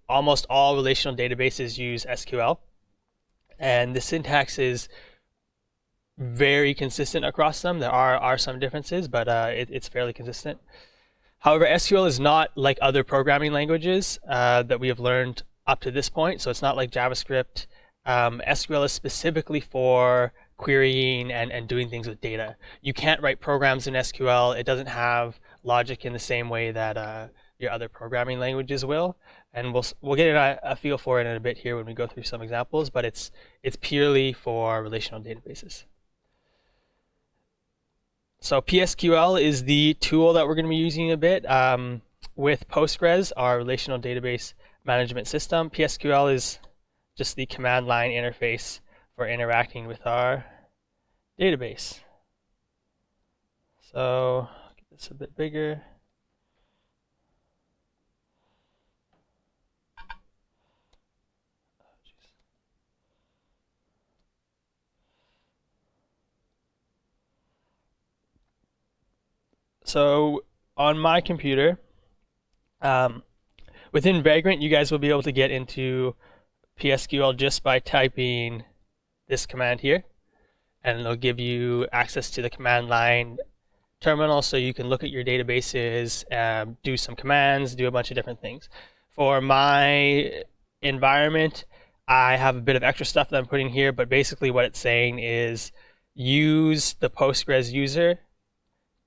Almost all relational databases use SQL, and the syntax is very consistent across them. There are some differences, but it's fairly consistent. However, SQL is not like other programming languages that we have learned up to this point. So it's not like JavaScript. SQL is specifically for querying and doing things with data. You can't write programs in SQL. It doesn't have logic in the same way that your other programming languages will. And we'll get a feel for it in a bit here when we go through some examples, but it's purely for relational databases. So PSQL is the tool that we're going to be using a bit with Postgres, our relational database management system. PSQL is just the command line interface for interacting with our database. So I'll get this a bit bigger. So on my computer, within Vagrant, you guys will be able to get into PSQL just by typing this command here, and it'll give you access to the command line terminal so you can look at your databases, do some commands, do a bunch of different things. For my environment, I have a bit of extra stuff that I'm putting here, but basically what it's saying is use the Postgres user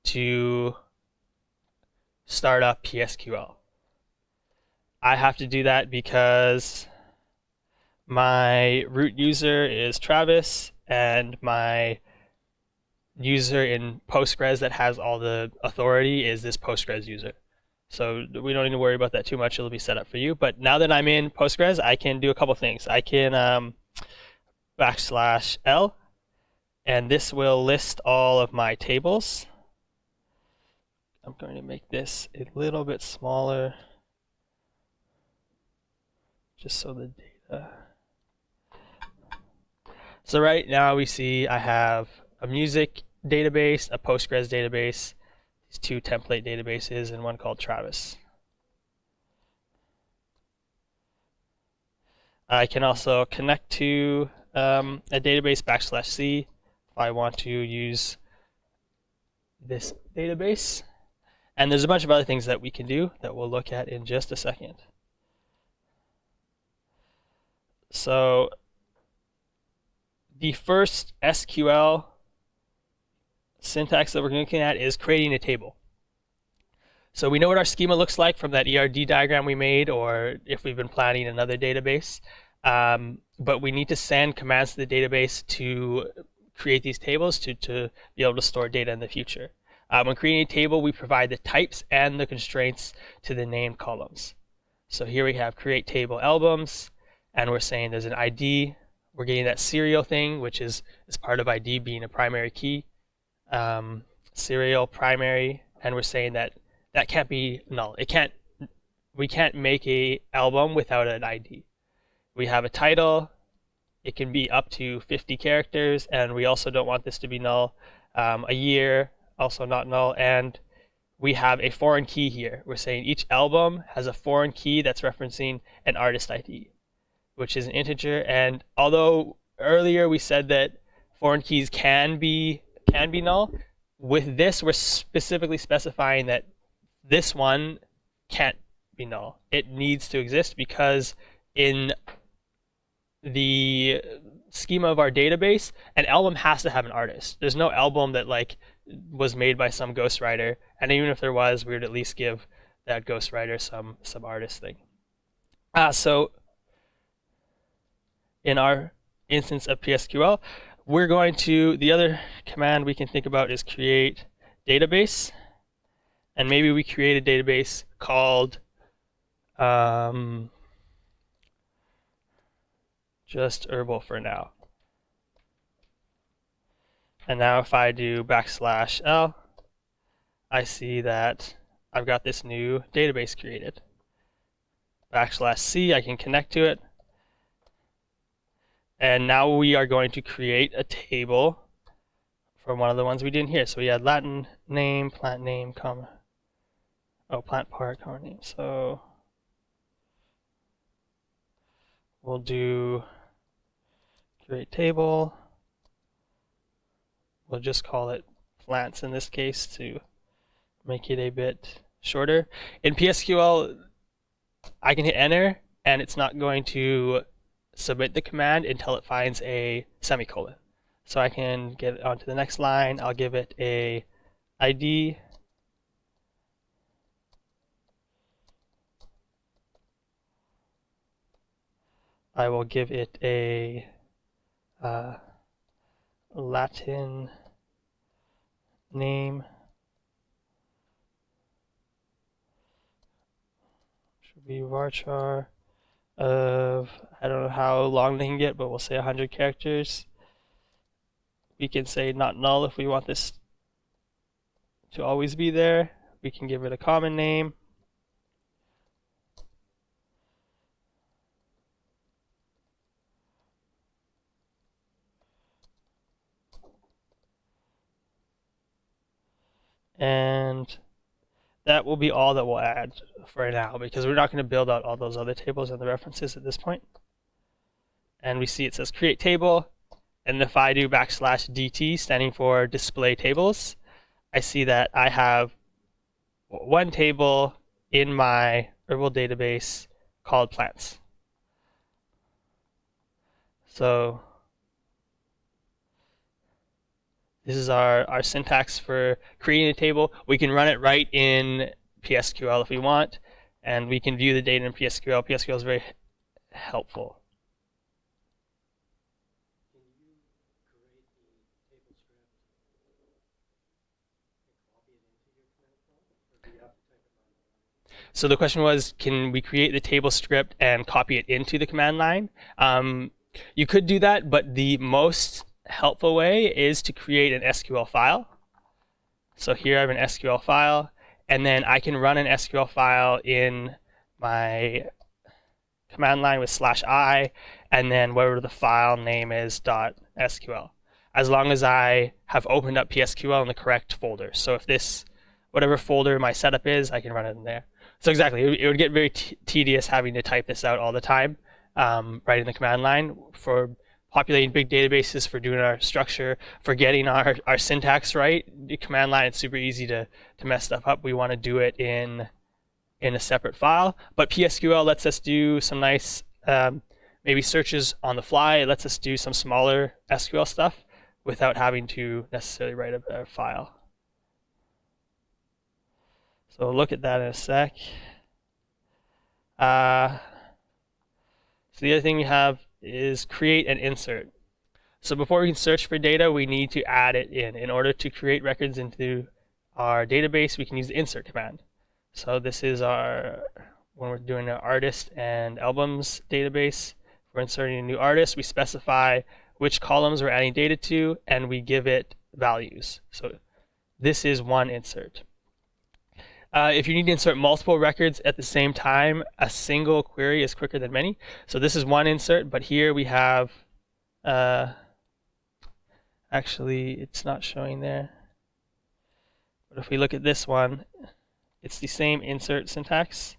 to start up PSQL. I have to do that because my root user is Travis, and my user in Postgres that has all the authority is this Postgres user. So we don't need to worry about that too much. It'll be set up for you. But now that I'm in Postgres, I can do a couple things. I can \L, and this will list all of my tables. I'm going to make this a little bit smaller just so the data. So right now we see I have a music database, a Postgres database, these two template databases, and one called Travis. I can also connect to a database \C if I want to use this database. And there's a bunch of other things that we can do that we'll look at in just a second. So the first SQL syntax that we're looking at is creating a table. So we know what our schema looks like from that ERD diagram we made, or if we've been planning another database. But we need to send commands to the database to create these tables to be able to store data in the future. When creating a table, we provide the types and the constraints to the named columns. So here we have create table albums, and we're saying there's an ID. We're getting that serial thing, which is part of ID being a primary key. Serial primary, and we're saying that can't be null. We can't make a album without an ID. We have a title. It can be up to 50 characters, and we also don't want this to be null. A year, also not null, and we have a foreign key here. We're saying each album has a foreign key that's referencing an artist ID, which is an integer. And although earlier we said that foreign keys can be null, with this we're specifically specifying that this one can't be null. It needs to exist because in the schema of our database, an album has to have an artist. There's no album that was made by some ghostwriter, and even if there was, we would at least give that ghostwriter some artist thing. So in our instance of PSQL, we're going to, the other command we can think about is create database, and maybe we create a database called just herbal for now. And now if I do \L, I see that I've got this new database created. \C, I can connect to it. And now we are going to create a table from one of the ones we did in here. So we had Latin name, plant name, comma. Oh, plant part, comma name. So we'll do create table. We'll just call it plants in this case to make it a bit shorter. In PSQL, I can hit enter, and it's not going to submit the command until it finds a semicolon. So I can get it onto the next line. I'll give it a ID. I will give it a Latin name. Should be varchar of, I don't know how long they can get, but we'll say 100 characters. We can say not null if we want this to always be there. We can give it a common name. And that will be all that we'll add for now, because we're not going to build out all those other tables and the references at this point. And we see it says create table, and if I do \DT, standing for display tables, I see that I have one table in my herbal database called plants. So this is our syntax for creating a table. We can run it right in PSQL if we want, and we can view the data in PSQL. PSQL is very helpful. Can you create the table script and copy it into your command prompt, or do you have to type it manually? So the question was, can we create the table script and copy it into the command line? You could do that, but the most helpful way is to create an SQL file. So here I have an SQL file, and then I can run an SQL file in my command line with /i, and then whatever the file name is .sql, as long as I have opened up PSQL in the correct folder. So if this, whatever folder my setup is, I can run it in there. So exactly, it would get very tedious having to type this out all the time, right in the command line. For populating big databases, for doing our structure, for getting our syntax right, the command line, it's super easy to mess stuff up. We want to do it in a separate file. But PSQL lets us do some nice maybe searches on the fly. It lets us do some smaller SQL stuff without having to necessarily write a file. So we'll look at that in a sec. So the other thing we have is create and insert. So before we can search for data, we need to add it in. In order to create records into our database, we can use the insert command. So this is when we're doing an artist and albums database. We're inserting a new artist. We specify which columns we're adding data to, and we give it values. So this is one insert. If you need to insert multiple records at the same time, a single query is quicker than many. So this is one insert, but here we have, actually it's not showing there. But if we look at this one, it's the same insert syntax,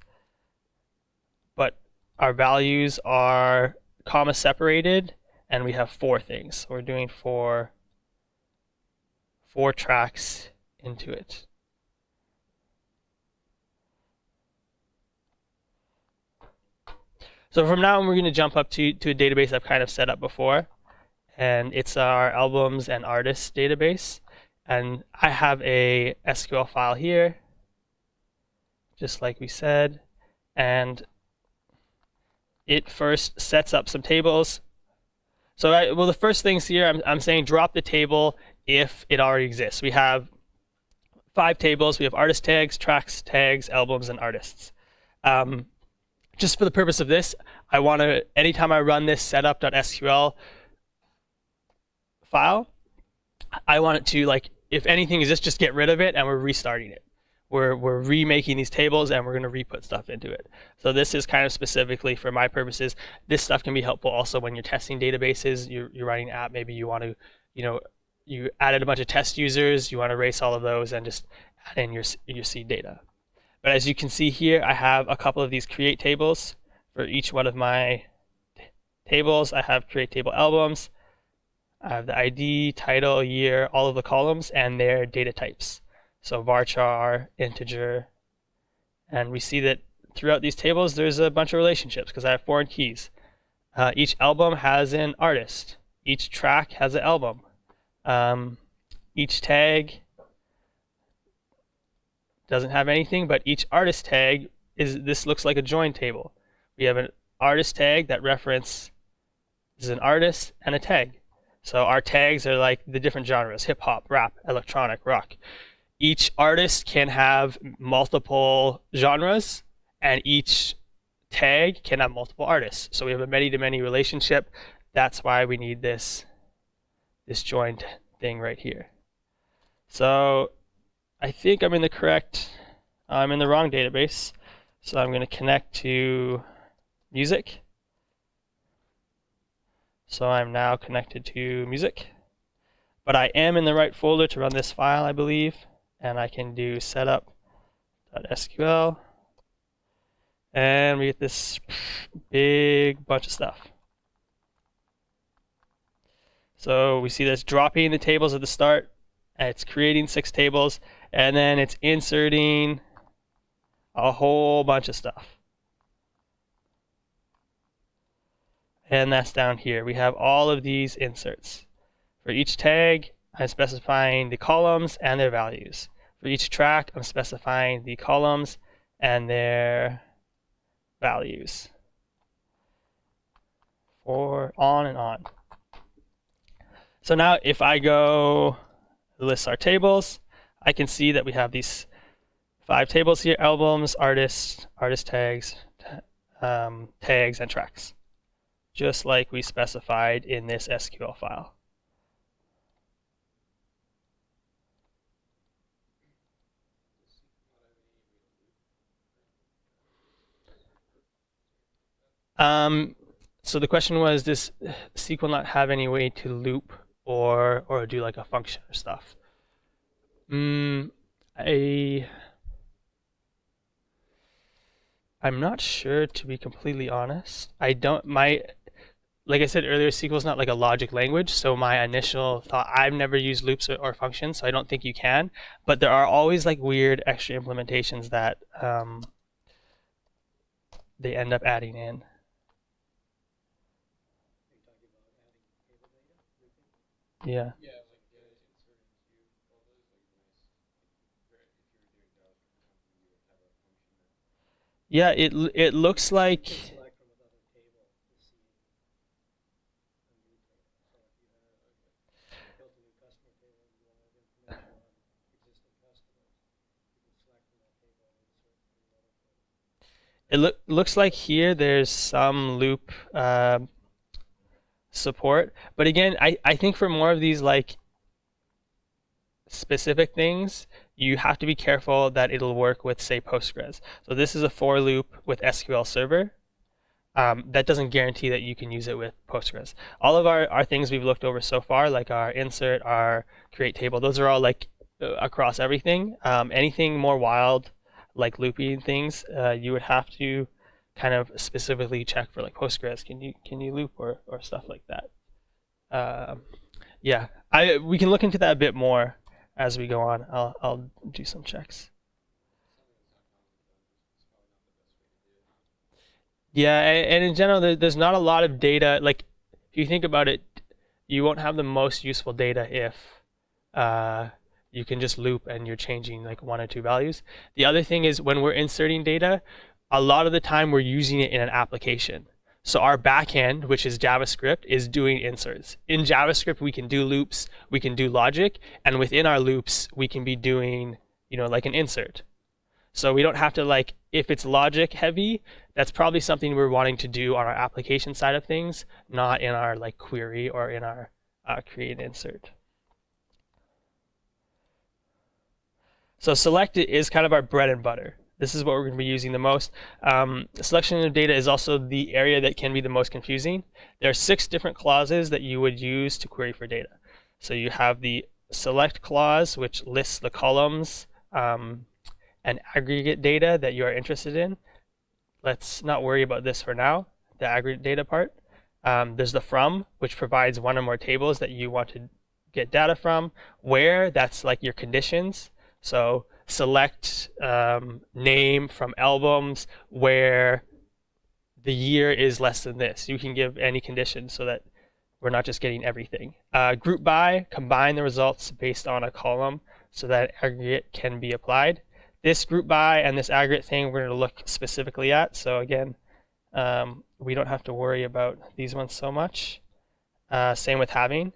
but our values are comma separated, and we have 4 things. So we're doing four tracks into it. So from now on, we're going to jump up to a database I've kind of set up before, and it's our albums and artists database. And I have a SQL file here, just like we said, and it first sets up some tables. So well, the first things here, I'm saying drop the table if it already exists. We have 5 tables. We have artist tags, tracks tags, albums, and artists. Just for the purpose of this, I want to, anytime I run this setup.sql file, I want it to, like, if anything exists, just get rid of it, and we're restarting it. We're remaking these tables, and we're going to re-put stuff into it. So this is kind of specifically for my purposes. This stuff can be helpful also when you're testing databases. You're writing an app, maybe you want to, you added a bunch of test users, you want to erase all of those and just add in your seed data. But as you can see here, I have a couple of these create tables for each one of my tables. I have create table albums. I have the ID, title, year, all of the columns, and their data types. So varchar, integer. And we see that throughout these tables, there's a bunch of relationships because I have foreign keys. Each album has an artist. Each track has an album. Each tag doesn't have anything, but each artist tag this looks like a join table. We have an artist tag that reference is an artist and a tag. So our tags are like the different genres: hip hop, rap, electronic, rock. Each artist can have multiple genres, and each tag can have multiple artists. So we have a many-to-many relationship. That's why we need this joined thing right here. So I think I'm in the wrong database. So I'm going to connect to music. So I'm now connected to music. But I am in the right folder to run this file, I believe. And I can do setup.sql. And we get this big bunch of stuff. So we see this dropping the tables at the start. And it's creating 6 tables. And then it's inserting a whole bunch of stuff. And that's down here. We have all of these inserts. For each tag, I'm specifying the columns and their values. For each track, I'm specifying the columns and their values. For on and on. So now if I go list our tables, I can see that we have these 5 tables here: albums, artists, artist tags, tags, and tracks. Just like we specified in this SQL file. So the question was, does SQL not have any way to loop or do like a function or stuff? I'm not sure, to be completely honest. Like I said earlier, SQL is not like a logic language, so my initial thought, I've never used loops or functions, so I don't think you can. But there are always like weird extra implementations that they end up adding in. Yeah. Yeah, it looks like. Select from another table to see a new table. So if you built a new customer table and you wanted information on existing customers, you can select from that table and insert from another table. It looks like here there's some loop support, but again, I think for more of these like specific things, you have to be careful that it'll work with, say, Postgres. So this is a for loop with SQL Server. That doesn't guarantee that you can use it with Postgres. All of our things we've looked over so far, like our insert, our create table, those are all like across everything. Anything more wild, like looping things, you would have to kind of specifically check for like Postgres. Can you loop or stuff like that? Yeah, we can look into that a bit more as we go on. I'll do some checks. Yeah, and in general, there's not a lot of data. Like, if you think about it, you won't have the most useful data if you can just loop and you're changing like 1 or 2 values. The other thing is when we're inserting data, a lot of the time we're using it in an application. So our backend, which is JavaScript, is doing inserts. In JavaScript, we can do loops, we can do logic, and within our loops, we can be doing, like an insert. So we don't have to like, if it's logic heavy, that's probably something we're wanting to do on our application side of things, not in our like query or in our create insert. So select is kind of our bread and butter. This is what we're going to be using the most. Selection of data is also the area that can be the most confusing. There are 6 different clauses that you would use to query for data. So you have the select clause, which lists the columns and aggregate data that you are interested in. Let's not worry about this for now, the aggregate data part. There's the from, which provides 1 or more tables that you want to get data from. Where, that's like your conditions. So select name from albums where the year is less than this. You can give any condition so that We're not just getting everything. Group by, combine the results based on a column so that aggregate can be applied. This group by and this aggregate thing we're going to look specifically at. So again, we don't have to worry about these ones so much. Same with having.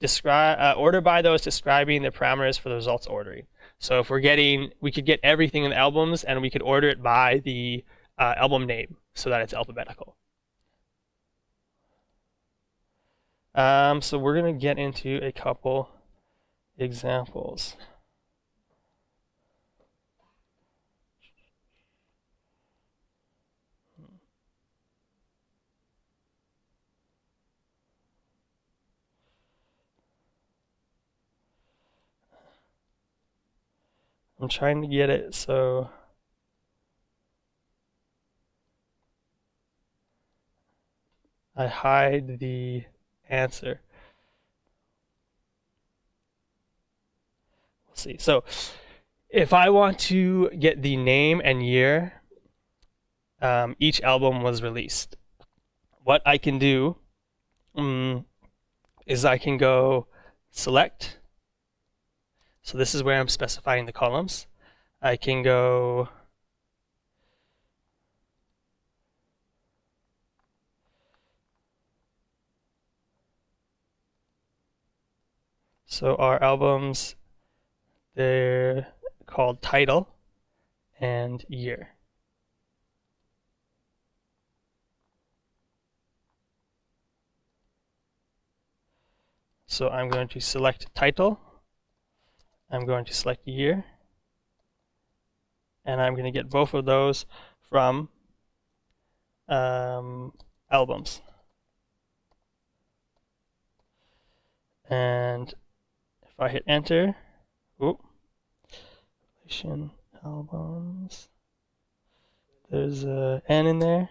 Order by, though, is describing the parameters for the results ordering. So if we could get everything in the albums and we could order it by the album name so that it's alphabetical. So we're going to get into a couple examples. I'm trying to get it so I hide the answer. We'll see. So if I want to get the name and year each album was released, what I can do is I can go select. So this is where I'm specifying the columns. I can go so our albums, they're called title and year. So I'm going to select title, I'm going to select year, and I'm going to get both of those from albums. And if I hit enter, relation albums, there's a N in there.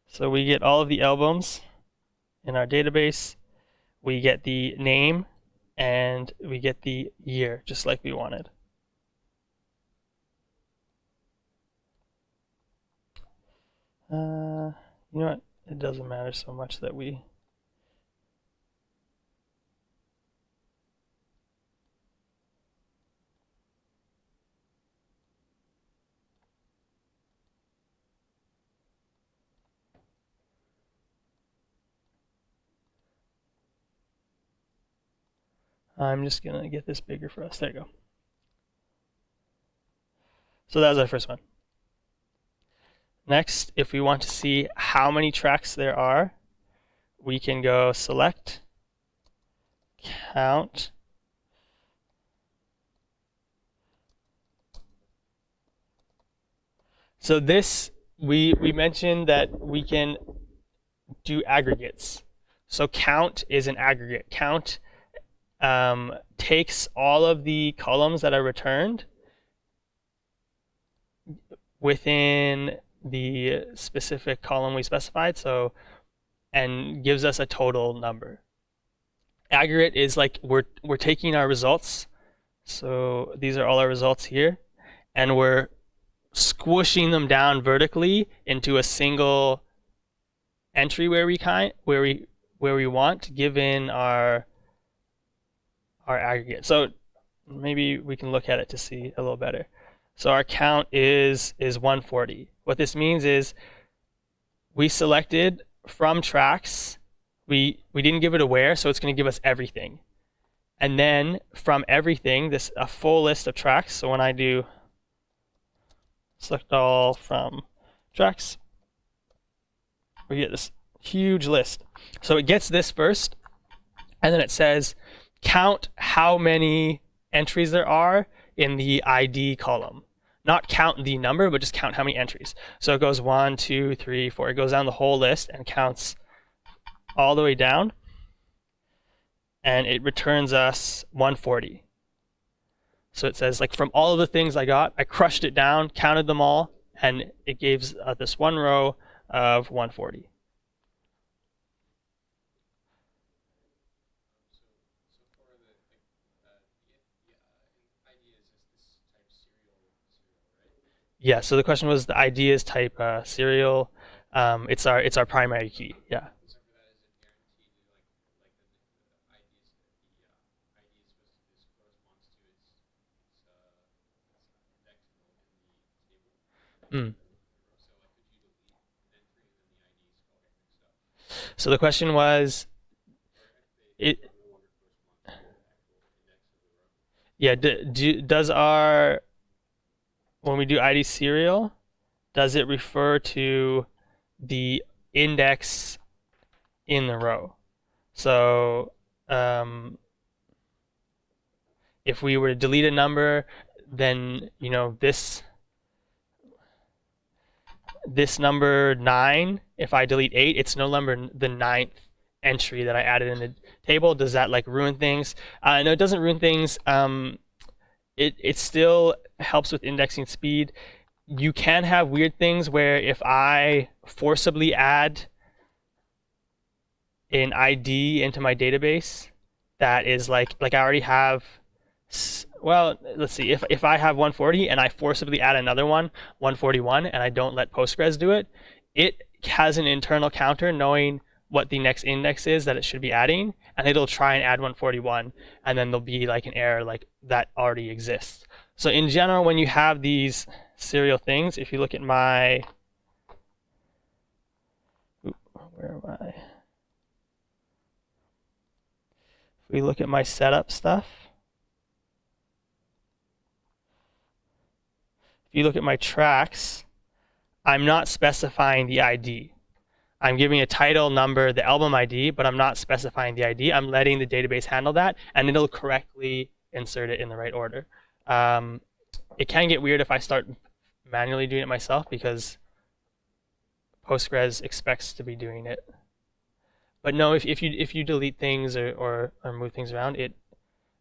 So we get all of the albums in our database. We get the name and we get the year, just like we wanted. You know what? It doesn't matter so much that we I'm just going to get this bigger for us. There you go. So that was our first one. Next, if we want to see how many tracks there are, we can go select, count, so this, we mentioned that we can do aggregates. So count is an aggregate. Count takes all of the columns that are returned within the specific column we specified, so, and gives us a total number. Aggregate is like we're taking our results, so these are all our results here, and we're squishing them down vertically into a single entry where we want, given our aggregate. So maybe we can look at it to see a little better. So our count is 140. What this means is we selected from tracks, we didn't give it a where, so it's going to give us everything. And then from everything, a full list of tracks. So when I do select all from tracks, we get this huge list. So it gets this first, and then it says count how many entries there are in the ID column. Not count the number, but just count how many entries. So it goes 1, 2, 3, 4. It goes down the whole list and counts all the way down. And it returns us 140. So it says, like, from all of the things I got, I crushed it down, counted them all, and it gives this one row of 140. Yeah, so the question was the ID is type serial. It's our primary key. Yeah. Mm. So the question was, it yeah, does our when we do ID serial, does it refer to the index in the row? So if we were to delete a number, then this number 9, if I delete 8, it's no longer the ninth entry that I added in the table. Does that like ruin things? No, it doesn't ruin things. It still helps with indexing speed. You can have weird things where if I forcibly add an ID into my database that is like I already have, well, let's see, if I have 140 and I forcibly add another one, 141, and I don't let Postgres do it, it has an internal counter knowing what the next index is that it should be adding, and it'll try and add 141, and then there'll be like an error like that already exists. So in general, when you have these serial things, if you look at my, where am I? If we look at my setup stuff, if you look at my tracks, I'm not specifying the ID. I'm giving a title number, the album ID, but I'm not specifying the ID. I'm letting the database handle that, and it'll correctly insert it in the right order. It can get weird if I start manually doing it myself because Postgres expects to be doing it. But no, if you delete things or move things around, it,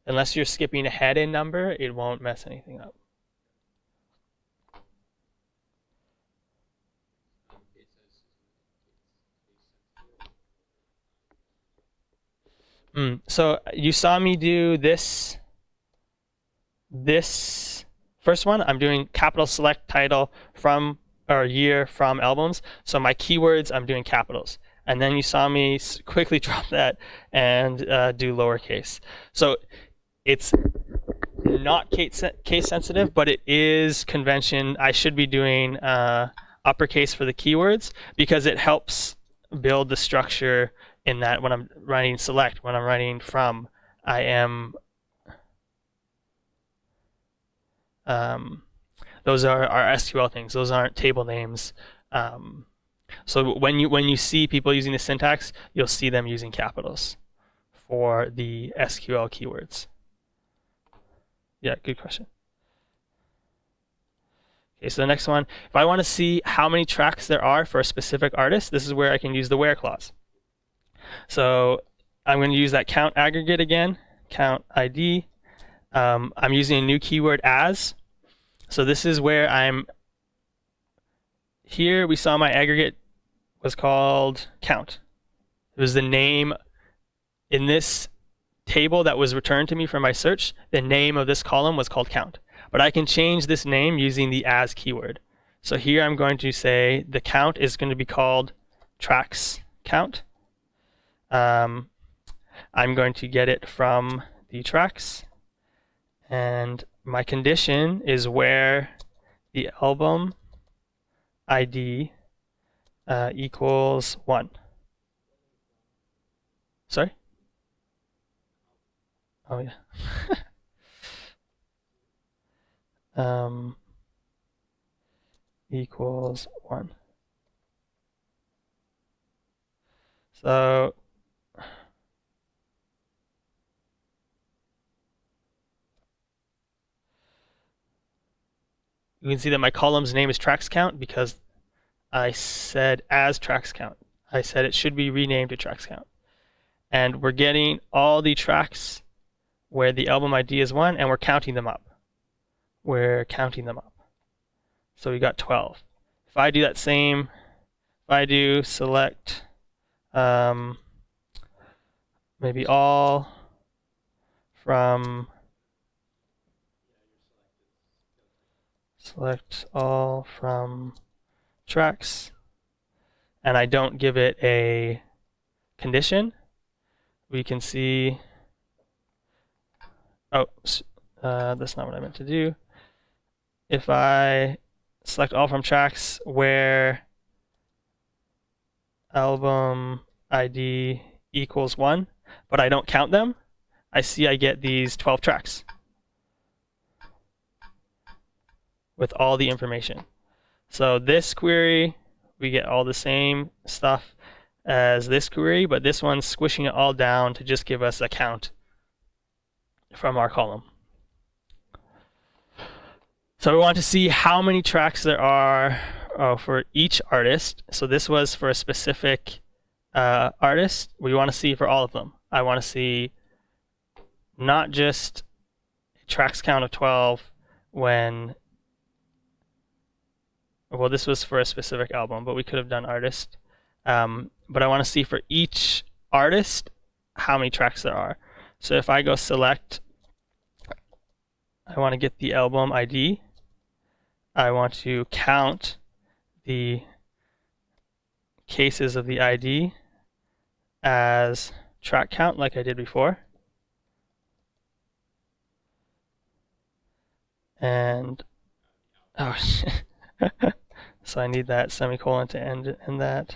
unless you're skipping ahead in number, it won't mess anything up. So you saw me do this first one. I'm doing capital select title from or year from albums. So my keywords, I'm doing capitals. And then you saw me quickly drop that and do lowercase. So it's not case sensitive, but it is convention. I should be doing uppercase for the keywords because it helps build the structure in that when I'm writing select, when I'm writing from, I am those are our SQL things. Those aren't table names. So when you see people using the syntax, you'll see them using capitals for the SQL keywords. Yeah, good question. Okay, so the next one, if I want to see how many tracks there are for a specific artist, this is where I can use the where clause. So I'm going to use that count aggregate again, count ID. I'm using a new keyword as. So this is where here we saw my aggregate was called count. It was the name in this table that was returned to me from my search. The name of this column was called count. But I can change this name using the as keyword. So here I'm going to say the count is going to be called tracks count. I'm going to get it from the tracks. And my condition is where the album ID equals 1. Sorry? Oh, yeah. Equals 1. So you can see that my column's name is tracks count because I said as tracks count. I said it should be renamed to tracks count. And we're getting all the tracks where the album ID is 1, and we're counting them up. We're counting them up. So we got 12. If I do that same, if I do select maybe all from select all from tracks, and I don't give it a condition, we can see, oh, that's not what I meant to do. If I select all from tracks where album ID equals 1, but I don't count them, I see I get these 12 tracks with all the information. So this query, we get all the same stuff as this query, but this one's squishing it all down to just give us a count from our column. So we want to see how many tracks there are for each artist. So this was for a specific artist. We want to see for all of them. I want to see not just a tracks count of 12 when, well, this was for a specific album, but we could have done artist. But I want to see for each artist how many tracks there are. So if I go select, I want to get the album ID. I want to count the cases of the ID as track count like I did before. And, oh, so I need that semicolon to end that.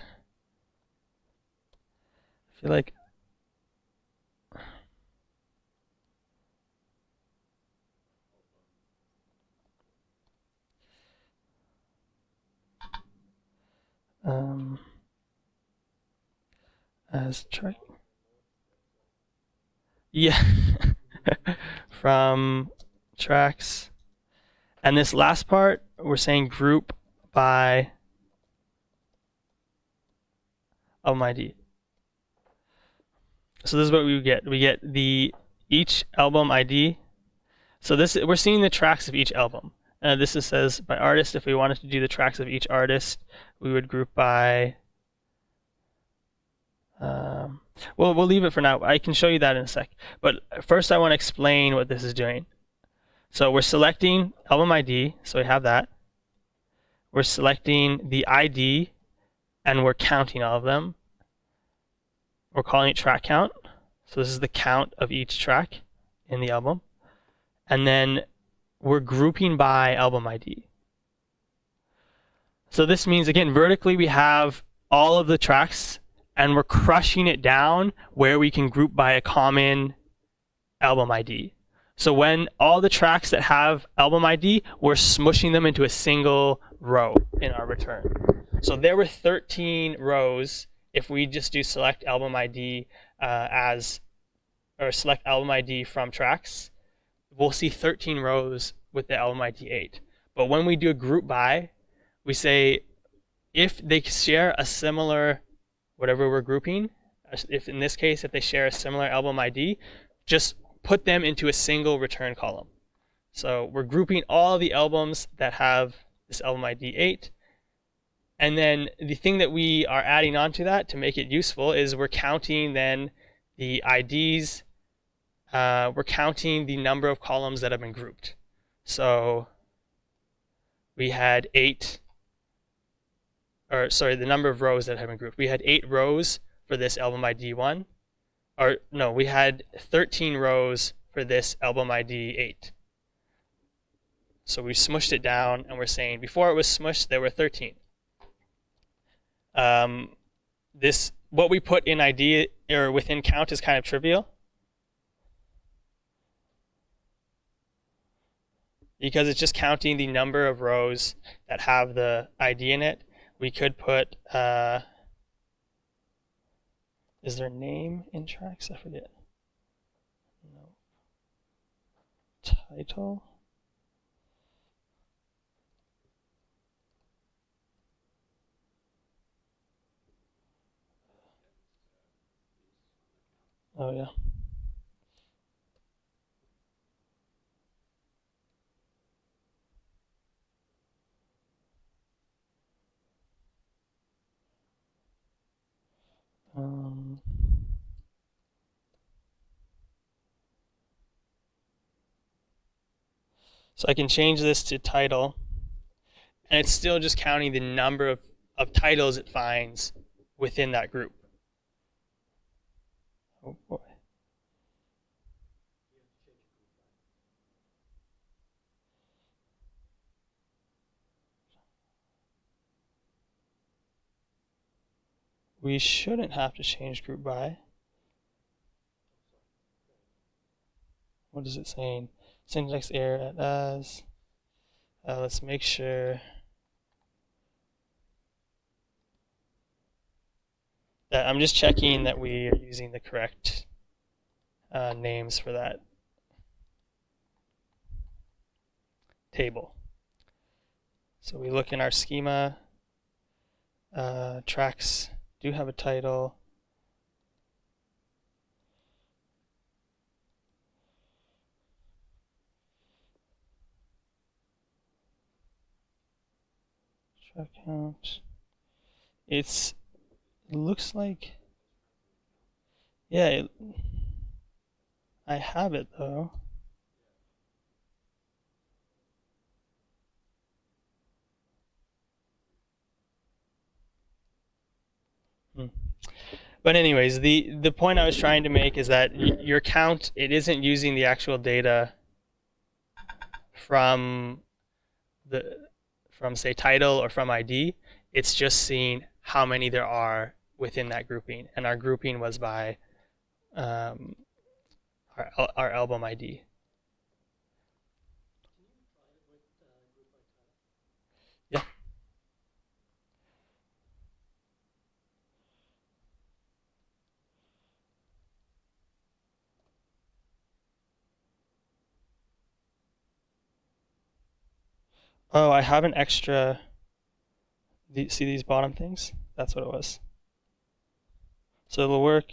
I feel like as track, yeah, from tracks. And this last part, we're saying group by album ID. So this is what we get. We get each album ID. So this, we're seeing the tracks of each album. This says by artist. If we wanted to do the tracks of each artist, we would group by. We'll leave it for now. I can show you that in a sec. But first, I want to explain what this is doing. So we're selecting album ID. So we have that. We're selecting the ID, and we're counting all of them. We're calling it track count. So this is the count of each track in the album. And then we're grouping by album ID. So this means, again, vertically we have all of the tracks, and we're crushing it down where we can group by a common album ID. So when all the tracks that have album ID, we're smushing them into a single row in our return. So there were 13 rows if we just do select album ID or select album ID from tracks. We'll see 13 rows with the album ID 8. But when we do a group by, we say if they share a similar, whatever we're grouping, if in this case, if they share a similar album ID, just put them into a single return column. So we're grouping all the albums that have this album ID 8. And then the thing that we are adding on to that to make it useful is we're counting then the IDs. We're counting the number of columns that have been grouped. So we had the number of rows that have been grouped. We had 8 rows for this album ID 1. Or no, we had 13 rows for this album ID 8. So we smushed it down, and we're saying before it was smushed, there were 13. What we put in ID or within count is kind of trivial, because it's just counting the number of rows that have the ID in it. We could put, is there a name in tracks? I forget. No. Title. Oh yeah. So I can change this to title, and it's still just counting the number of of titles it finds within that group. Oh boy. We shouldn't have to change group by. What is it saying? Syntax error at as. Let's make sure that I'm just checking that we are using the correct names for that table. So we look in our schema. Tracks do have a title. Track count. It looks like, yeah, I have it though. But anyways, the point I was trying to make is that your count, it isn't using the actual data from say title or from ID. It's just seeing how many there are within that grouping, and our grouping was by our album ID. Yeah. Oh, I have an extra. See these bottom things? That's what it was. So it'll work.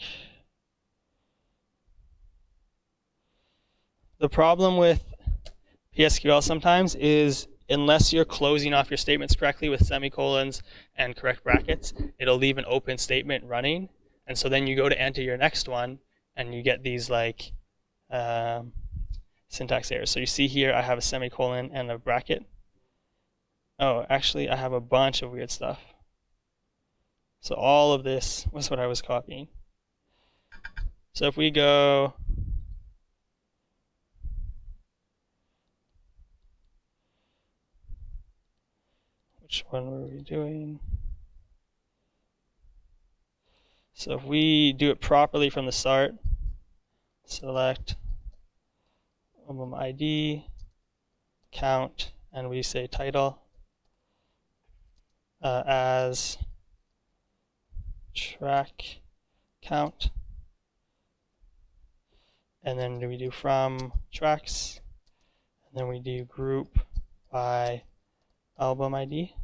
The problem with PSQL sometimes is unless you're closing off your statements correctly with semicolons and correct brackets, it'll leave an open statement running. And so then you go to enter your next one and you get these like syntax errors. So you see here I have a semicolon and a bracket. Oh, actually I have a bunch of weird stuff. So all of this was what I was copying. So if we go which one were we doing? So if we do it properly from the start, select album ID, count, and we say title as track count, and then we do from tracks, and then we do group by album ID.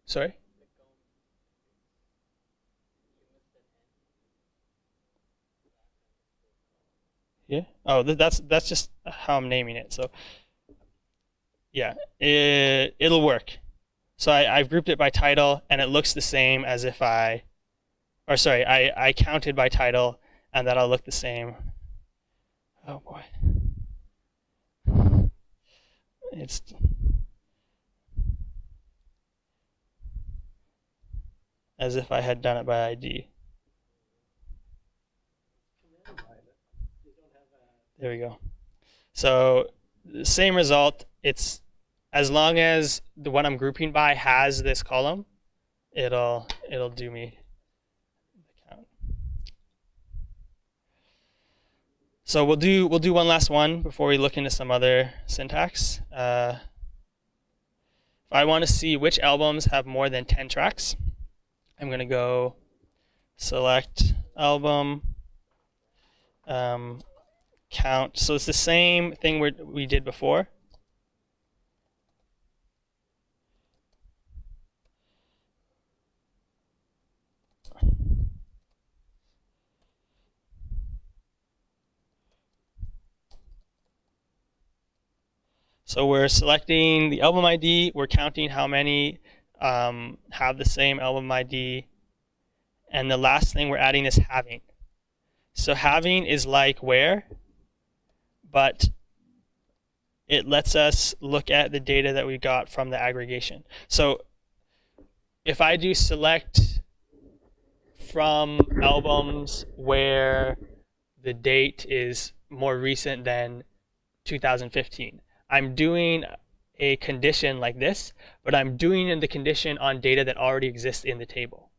Sorry? Yeah. Oh, that's just how I'm naming it. So yeah, it'll work. So I've grouped it by title, and it looks the same as if I counted by title, and that'll look the same. Oh boy. It's as if I had done it by ID. There we go. So the same result. It's as long as the one I'm grouping by has this column, it'll do me the count. So we'll do one last one before we look into some other syntax. If I want to see which albums have more than 10 tracks, I'm going to go select album, count. So it's the same thing we did before. So we're selecting the album ID, we're counting how many have the same album ID, and the last thing we're adding is having. So having is like where, but it lets us look at the data that we got from the aggregation. So if I do select from albums where the date is more recent than 2015, I'm doing a condition like this, but I'm doing the condition on data that already exists in the table.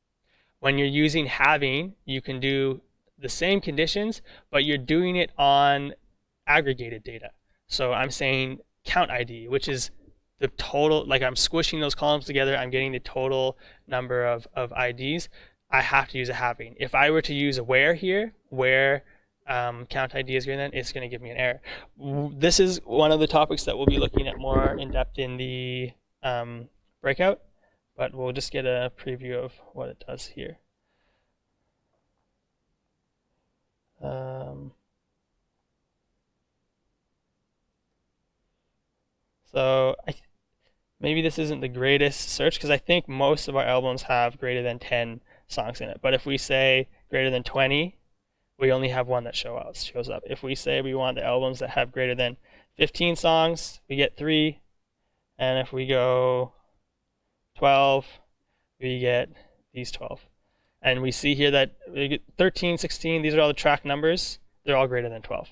When you're using having, you can do the same conditions, but you're doing it on aggregated data. So I'm saying count ID, which is the total, like I'm squishing those columns together, I'm getting the total number of IDs. I have to use a having. If I were to use a where here, where count ID is greater than, it's going to give me an error. This is one of the topics that we'll be looking at more in depth in the breakout, but we'll just get a preview of what it does here. So maybe this isn't the greatest search because I think most of our albums have greater than 10 songs in it. But if we say greater than 20, we only have one that shows up. If we say we want the albums that have greater than 15 songs, we get 3. And if we go 12, we get these 12. And we see here that we get 13, 16, these are all the track numbers. They're all greater than 12.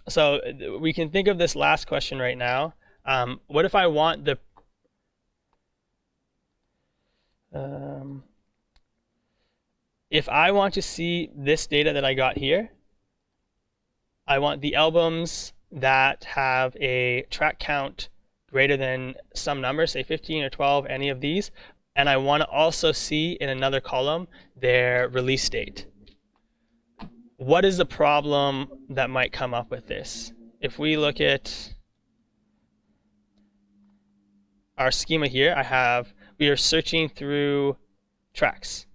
So we can think of this last question right now. What if I want the if I want to see this data that I got here, I want the albums that have a track count greater than some number, say 15 or 12, any of these, and I want to also see in another column their release date. What is the problem that might come up with this? If we look at our schema here, we are searching through tracks.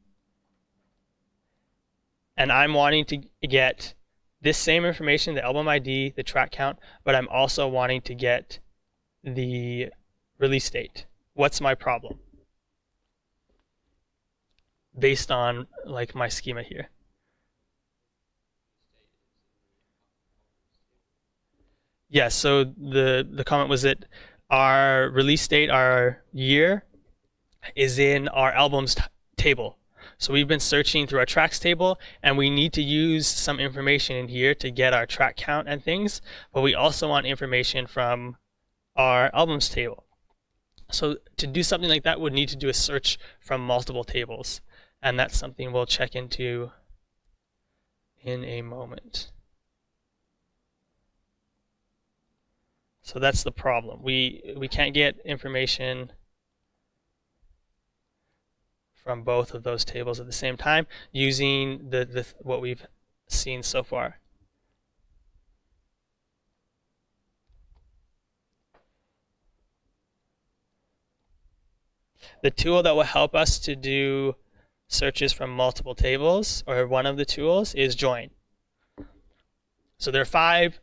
And I'm wanting to get this same information, the album ID, the track count, but I'm also wanting to get the release date. What's my problem? Based on like my schema here. Yeah, so the comment was that our release date, our year, is in our albums table. So we've been searching through our tracks table, and we need to use some information in here to get our track count and things, but we also want information from our albums table. So to do something like that, we'd need to do a search from multiple tables, and that's something we'll check into in a moment. So that's the problem. We can't get information from both of those tables at the same time using what we've seen so far. The tool that will help us to do searches from multiple tables, or one of the tools, is join. So there are 5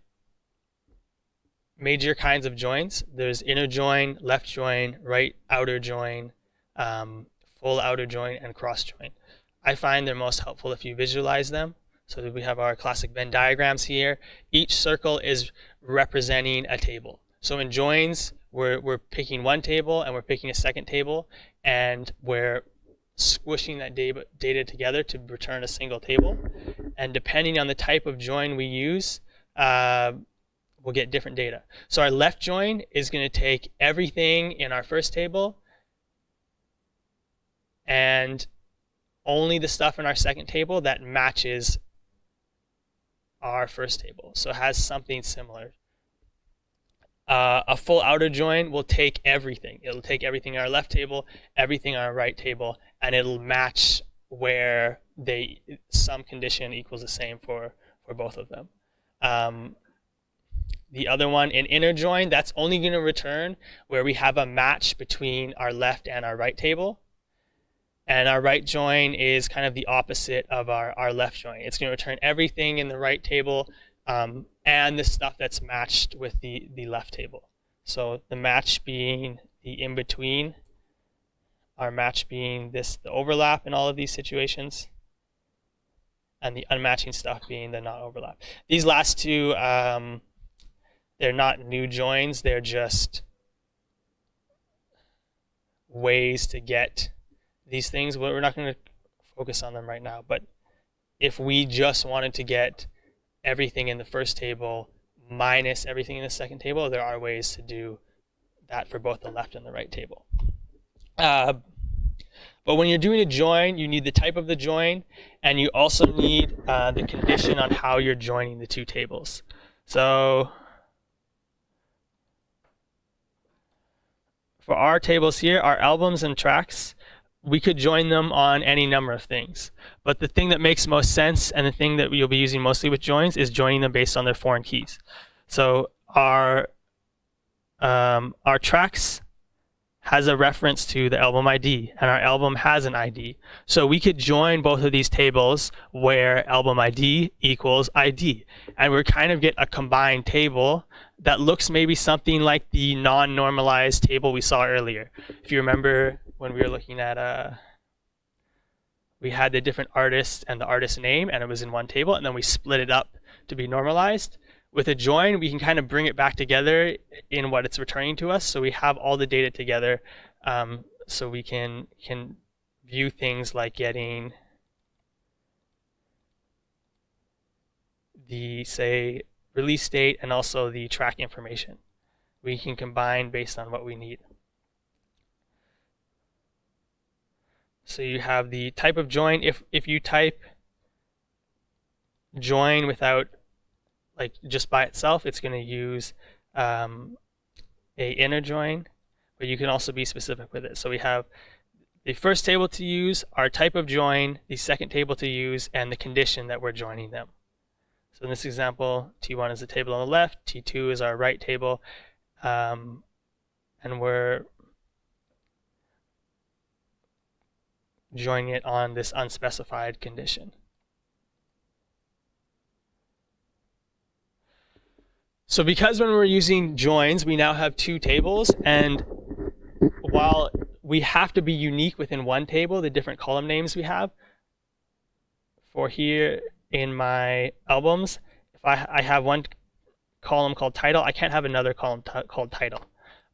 major kinds of joins. There's inner join, left join, right outer join, full outer join, and cross join. I find they're most helpful if you visualize them. So we have our classic Venn diagrams here. Each circle is representing a table. So in joins, we're picking one table and we're picking a second table, and we're squishing that data together to return a single table. And depending on the type of join we use, we'll get different data. So our left join is going to take everything in our first table and only the stuff in our second table that matches our first table. So it has something similar. A full outer join will take everything. It'll take everything in our left table, everything on our right table, and it'll match where some condition equals the same for both of them. The other one, an inner join, that's only going to return where we have a match between our left and our right table. And our right join is kind of the opposite of our left join. It's going to return everything in the right table and the stuff that's matched with the left table. So the match being the in-between our match being the overlap in all of these situations, and the unmatching stuff being the not overlap. These last two, they're not new joins, they're just ways to get these things. We're not going to focus on them right now, but if we just wanted to get everything in the first table minus everything in the second table, there are ways to do that for both the left and the right table. But when you're doing a join, you need the type of the join, and you also need the condition on how you're joining the two tables. So for our tables here, our albums and tracks, we could join them on any number of things. But the thing that makes most sense and the thing that you'll be using mostly with joins is joining them based on their foreign keys. So our tracks has a reference to the album ID, and our album has an ID. So we could join both of these tables where album ID equals ID, and we're kind of get a combined table that looks maybe something like the non-normalized table we saw earlier. If you remember when we were looking at, we had the different artists and the artist name, and it was in one table, and then we split it up to be normalized. With a join, we can kind of bring it back together in what it's returning to us, so we have all the data together, so we can view things like getting the, say, release date and also the track information. We can combine based on what we need. So you have the type of join. If you type join without, like, just by itself, it's going to use a inner join, but you can also be specific with it. So we have the first table to use, our type of join, the second table to use, and the condition that we're joining them. So in this example, T1 is the table on the left, T2 is our right table, and we're joining it on this unspecified condition. So because when we're using joins, we now have two tables, and while we have to be unique within one table, the different column names we have, for here in my albums, if I have one column called title, I can't have another column called title.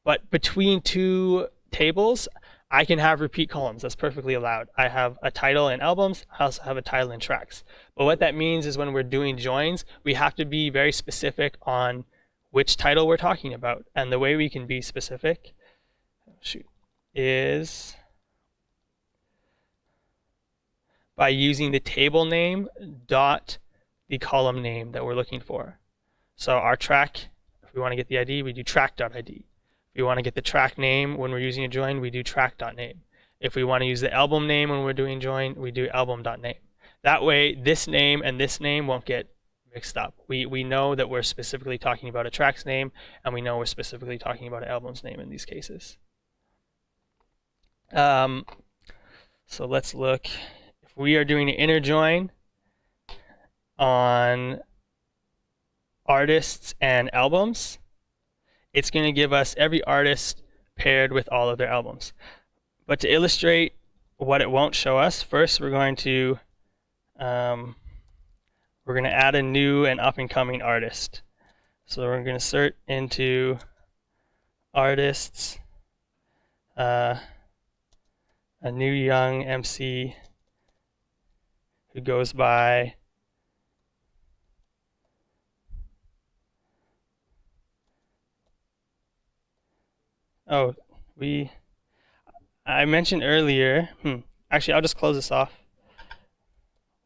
But between two tables, I can have repeat columns. That's perfectly allowed. I have a title in albums. I also have a title in tracks. But what that means is when we're doing joins, we have to be very specific on which title we're talking about. And the way we can be specific is by using the table name dot the column name that we're looking for. So our track, if we want to get the ID, we do track.id. If we want to get the track name when we're using a join, we do track.name. If we want to use the album name when we're doing join, we do album.name. That way, this name and this name won't get mixed up. We know that we're specifically talking about a track's name, and we know we're specifically talking about an album's name in these cases. So let's look. If we are doing an inner join on artists and albums, it's going to give us every artist paired with all of their albums. But to illustrate what it won't show us, first we're going to add a new and up-and-coming artist. So we're going to search into artists, a new young MC who goes by I mentioned earlier, actually I'll just close this off.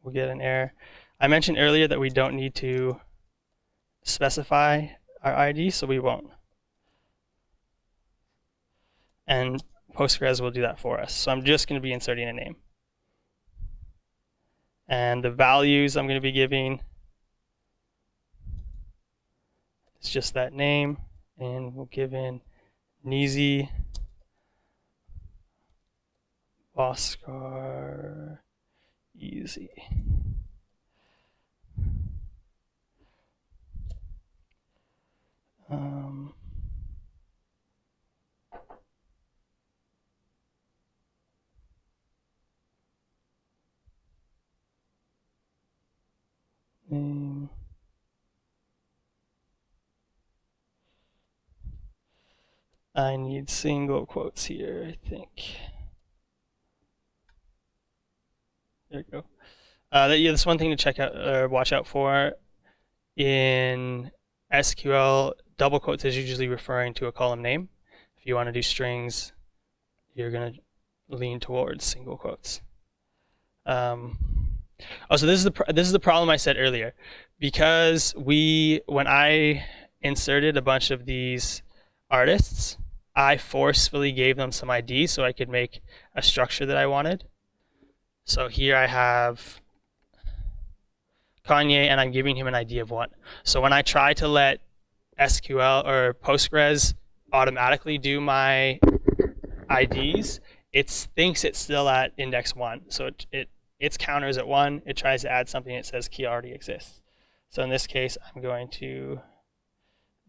We'll get an error. I mentioned earlier that we don't need to specify our ID, so we won't. And Postgres will do that for us. So I'm just going to be inserting a name. And the values I'm going to be giving, it's just that name, and we'll give in Nizi Oscar Easy. I need single quotes here, I think. There we go. That's one thing to check out or watch out for. In SQL, double quotes is usually referring to a column name. If you want to do strings, you're going to lean towards single quotes. So this is the problem I said earlier, because when I inserted a bunch of these artists, I forcefully gave them some ID so I could make a structure that I wanted. So here I have Kanye, and I'm giving him an ID of 1. So when I try to let SQL or Postgres automatically do my IDs, it thinks it's still at index 1. So its counter is at 1. It tries to add something. It says key already exists. So in this case, I'm going to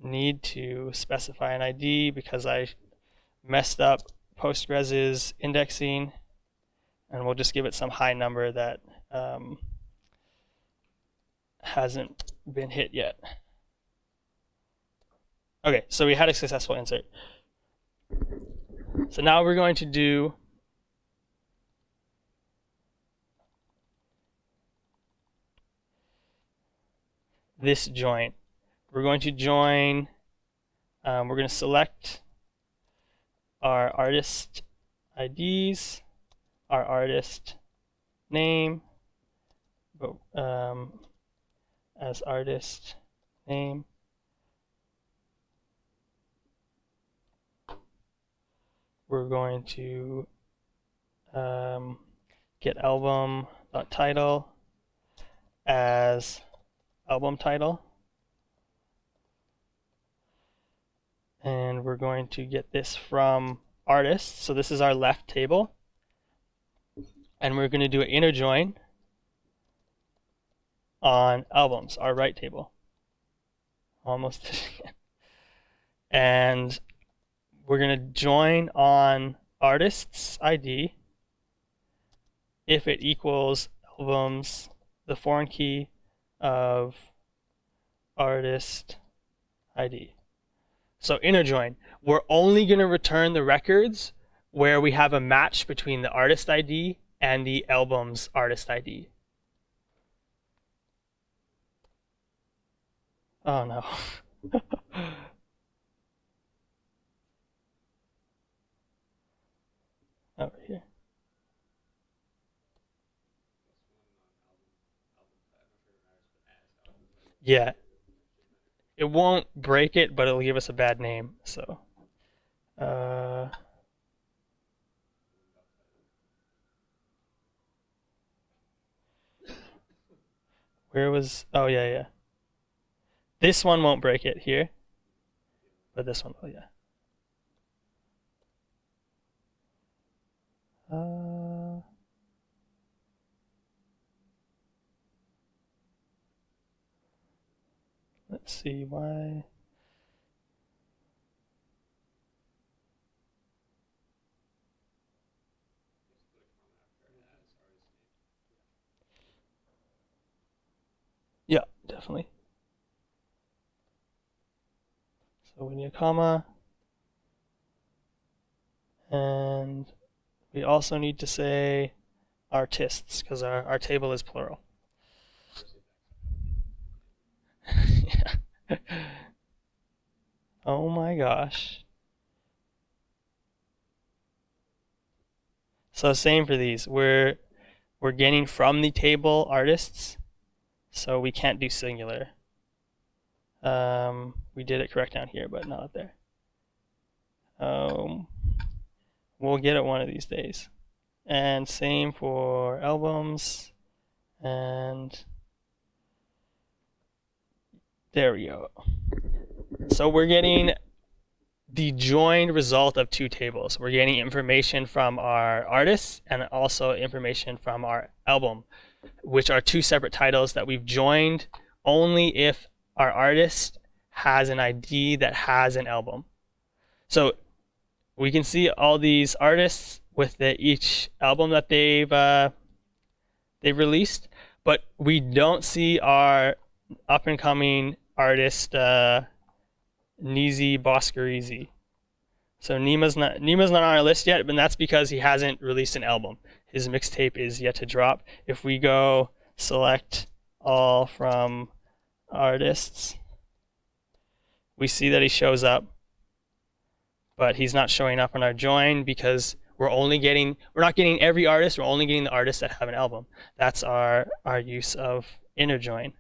need to specify an ID because I messed up Postgres's indexing, and we'll just give it some high number that hasn't been hit yet. Okay, so we had a successful insert. So now we're going to do this join. We're going to join, we're going to select our artist IDs, our artist name, but as artist name. We're going to get album.title as album title. And we're going to get this from artists. So this is our left table. And we're going to do an inner join on albums, our right table. Almost did it again. And we're going to join on artist's ID if it equals albums, the foreign key of artist ID. So inner join, we're only going to return the records where we have a match between the artist ID and the album's artist ID. Oh no. Over here. Yeah. It won't break it, but it'll give us a bad name. So, where was? Oh yeah. This one won't break it here, but this one will. Yeah. Let's see why. Yeah, definitely. So we need a comma. And we also need to say artists, because our table is plural. Yeah. Oh my gosh. So same for these. We're getting from the table artists, so we can't do singular. We did it correct down here, but not up there. We'll get it one of these days. And same for albums. And there we go. So we're getting the joined result of two tables. We're getting information from our artists and also information from our album, which are two separate titles that we've joined only if our artist has an ID that has an album. So we can see all these artists with each album that they've released, but we don't see our up and coming artist Nizi Boskarizi. So Nima's not on our list yet, but that's because he hasn't released an album. His mixtape is yet to drop. If we go select all from artists, we see that he shows up, but he's not showing up on our join because we're not getting every artist, we're only getting the artists that have an album. That's our use of inner join.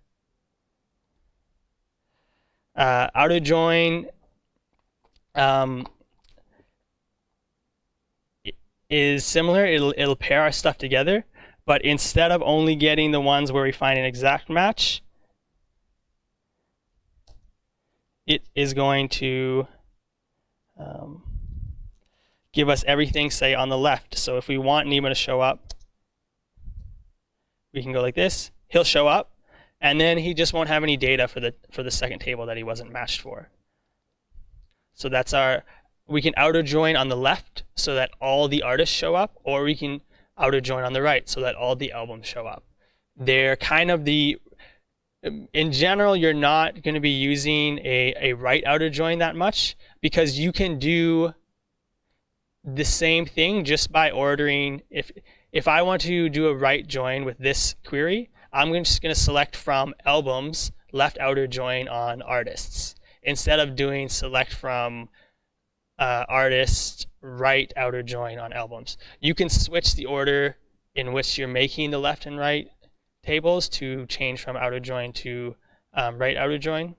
Outer join is similar. It'll pair our stuff together, but instead of only getting the ones where we find an exact match, it is going to give us everything, say, on the left. So if we want Nima to show up, we can go like this. He'll show up, and then he just won't have any data for the second table that he wasn't matched for. So that's we can outer join on the left so that all the artists show up, or we can outer join on the right so that all the albums show up. They're kind of in general, you're not going to be using a right outer join that much because you can do the same thing just by ordering. If I want to do a right join with this query, I'm just going to select from albums, left outer join on artists, instead of doing select from artist, right outer join on albums. You can switch the order in which you're making the left and right tables to change from outer join to right outer join.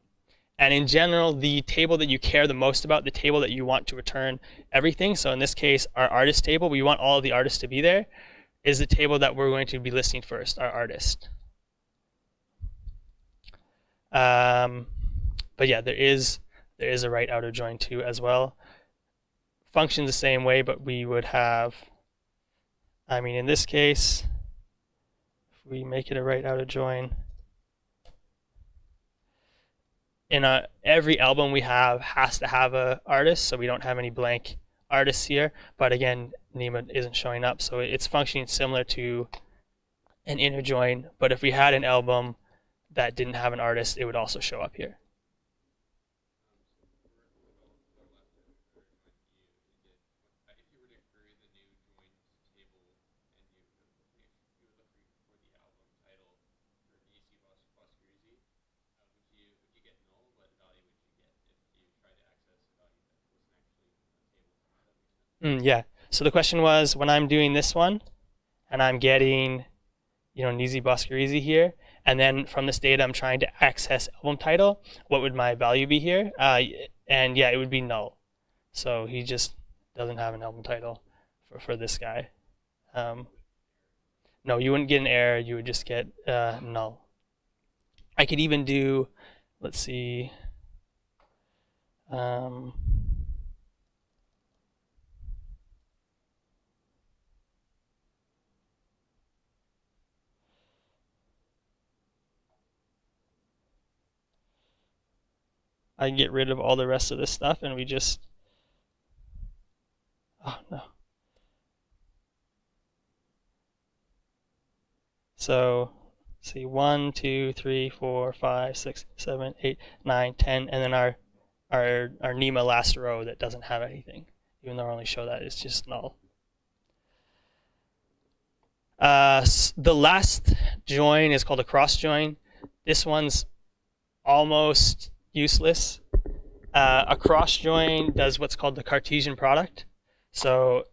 And in general, the table that you care the most about, the table that you want to return everything, so in this case, our artist table, we want all of the artists to be there, is the table that we're going to be listing first, our artist. But yeah, there is a right outer join too as well. Functions the same way, but we would have, in this case, if we make it a right outer join, in every album we have has to have a artist, so we don't have any blank artists here. But again, Nima isn't showing up, so it's functioning similar to an inner join. But if we had an album that didn't have an artist, it would also show up here. Yeah. So the question was, when I'm doing this one, and I'm getting, Nizi Boskarizi here, and then from this data I'm trying to access album title, what would my value be here? And yeah, it would be null. So he just doesn't have an album title for this guy. No, you wouldn't get an error. You would just get null. I could even do, let's see. I can get rid of all the rest of this stuff and we just, oh no. So, let's see, 1, 2, 3, 4, 5, 6, 7, 8, 9, 10, and then our Nima last row that doesn't have anything, even though I only show that it's just null. The last join is called a cross join. This one's almost useless. A cross join does what's called the Cartesian product. So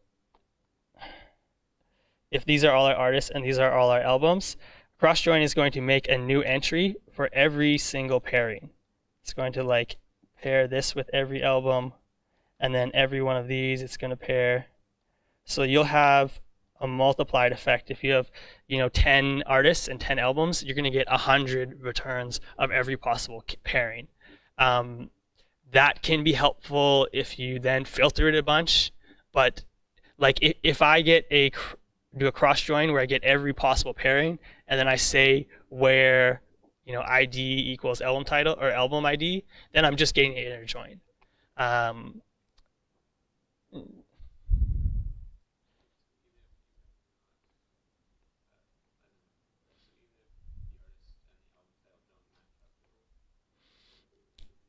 if these are all our artists and these are all our albums, cross join is going to make a new entry for every single pairing. It's going to pair this with every album, and then every one of these it's going to pair. So you'll have a multiplied effect. If you have 10 artists and 10 albums, you're going to get 100 returns of every possible pairing. That can be helpful if you then filter it a bunch, but if I do a cross join where I get every possible pairing and then I say where ID equals album title or album ID, then I'm just getting an inner join.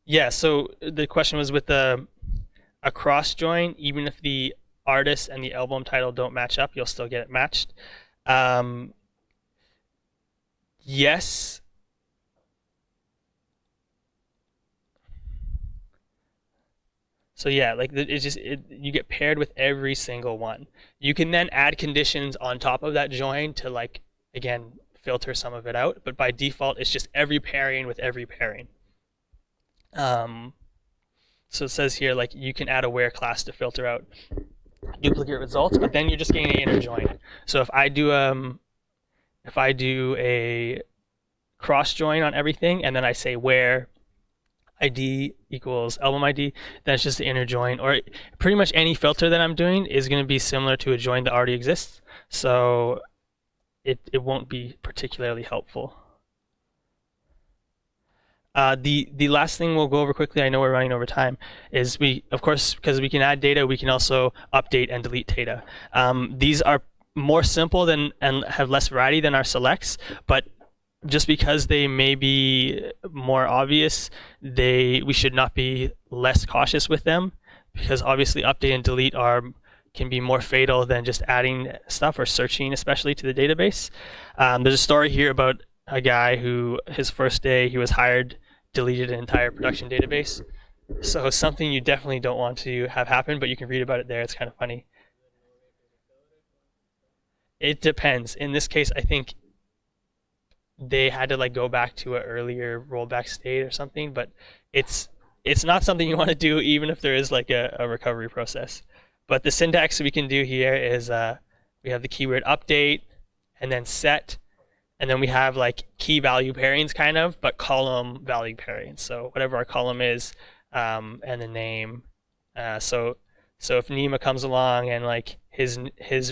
Yeah, so the question was with the a cross join, even if the artist and the album title don't match up, you'll still get it matched. Yes. So yeah, like you get paired with every single one. You can then add conditions on top of that join to like again filter some of it out, but by default it's just every pairing with every pairing. So it says here like you can add a where class to filter out duplicate results, but then you're just getting an inner join. So if I do a cross join on everything and then I say where ID equals album ID, that's just the inner join, or pretty much any filter that I'm doing is going to be similar to a join that already exists. So it won't be particularly helpful. The last thing we'll go over quickly, I know we're running over time, is of course, because we can add data, we can also update and delete data. These are more simple and have less variety than our selects, but just because they may be more obvious, we should not be less cautious with them, because obviously update and delete can be more fatal than just adding stuff or searching, especially to the database. There's a story here about a guy who his first day he was hired deleted an entire production database. So something you definitely don't want to have happen, but you can read about it there. It's kind of funny. It depends. In this case, I think they had to like go back to an earlier rollback state or something, but it's not something you want to do even if there is like a recovery process. But the syntax we can do here is we have the keyword update and then set, and then we have like key value pairings kind of, but column value pairings. So whatever our column is and the name. So if Nima comes along and like his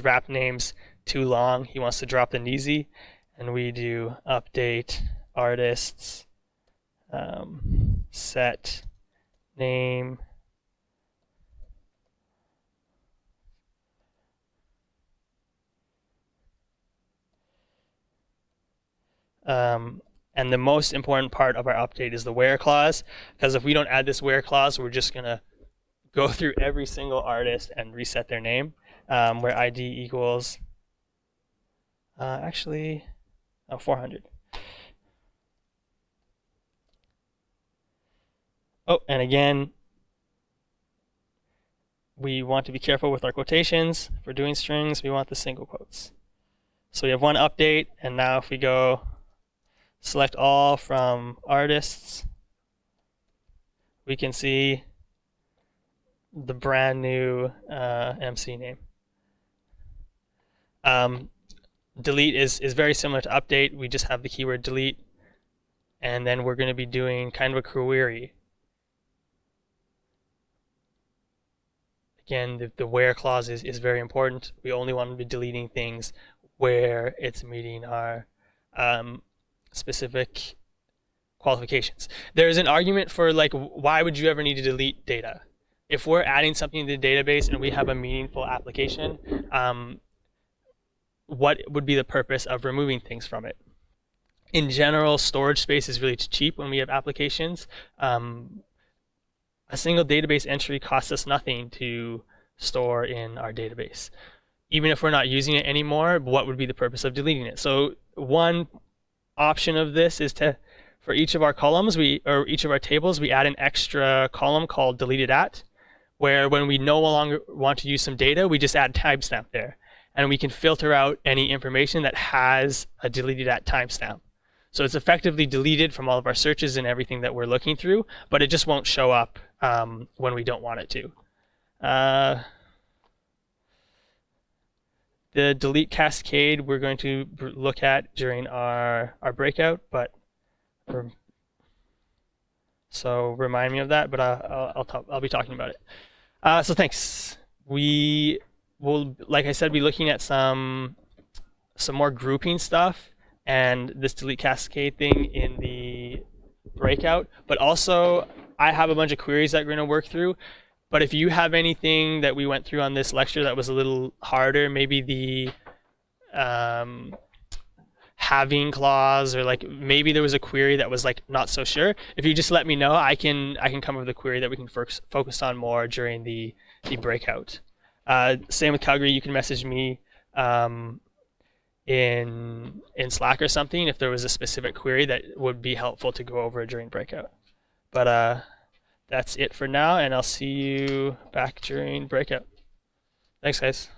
wrap name's too long, he wants to drop the Neezy, and we do update artists set name and the most important part of our update is the where clause, because if we don't add this where clause, we're just gonna go through every single artist and reset their name, where ID equals 400. Oh, and again, we want to be careful with our quotations. If we're doing strings, we want the single quotes. So we have one update, and now if we go select all from artists, we can see the brand new MC name. Delete is very similar to update. We just have the keyword delete, and then we're going to be doing kind of a query. Again, the where clause is very important. We only want to be deleting things where it's meeting our specific qualifications. There's an argument for like, why would you ever need to delete data? If we're adding something to the database and we have a meaningful application, what would be the purpose of removing things from it? In general, storage space is really cheap when we have applications. A single database entry costs us nothing to store in our database. Even if we're not using it anymore, what would be the purpose of deleting it? So one option of this is to, for each of our columns, or each of our tables, we add an extra column called deleted at, where when we no longer want to use some data, we just add timestamp there. And we can filter out any information that has a deleted at timestamp. So it's effectively deleted from all of our searches and everything that we're looking through, but it just won't show up when we don't want it to. The delete cascade we're going to look at during our breakout, but so remind me of that, but I'll be talking about it. So thanks. We will, like I said, be looking at some more grouping stuff and this delete cascade thing in the breakout, but also I have a bunch of queries that we're going to work through. But if you have anything that we went through on this lecture that was a little harder, maybe the having clause, or like maybe there was a query that was like not so sure. If you just let me know, I can come up with a query that we can focus on more during the breakout. Same with Calgary. You can message me in Slack or something if there was a specific query that would be helpful to go over during breakout. But that's it for now, and I'll see you back during breakout. Thanks, guys.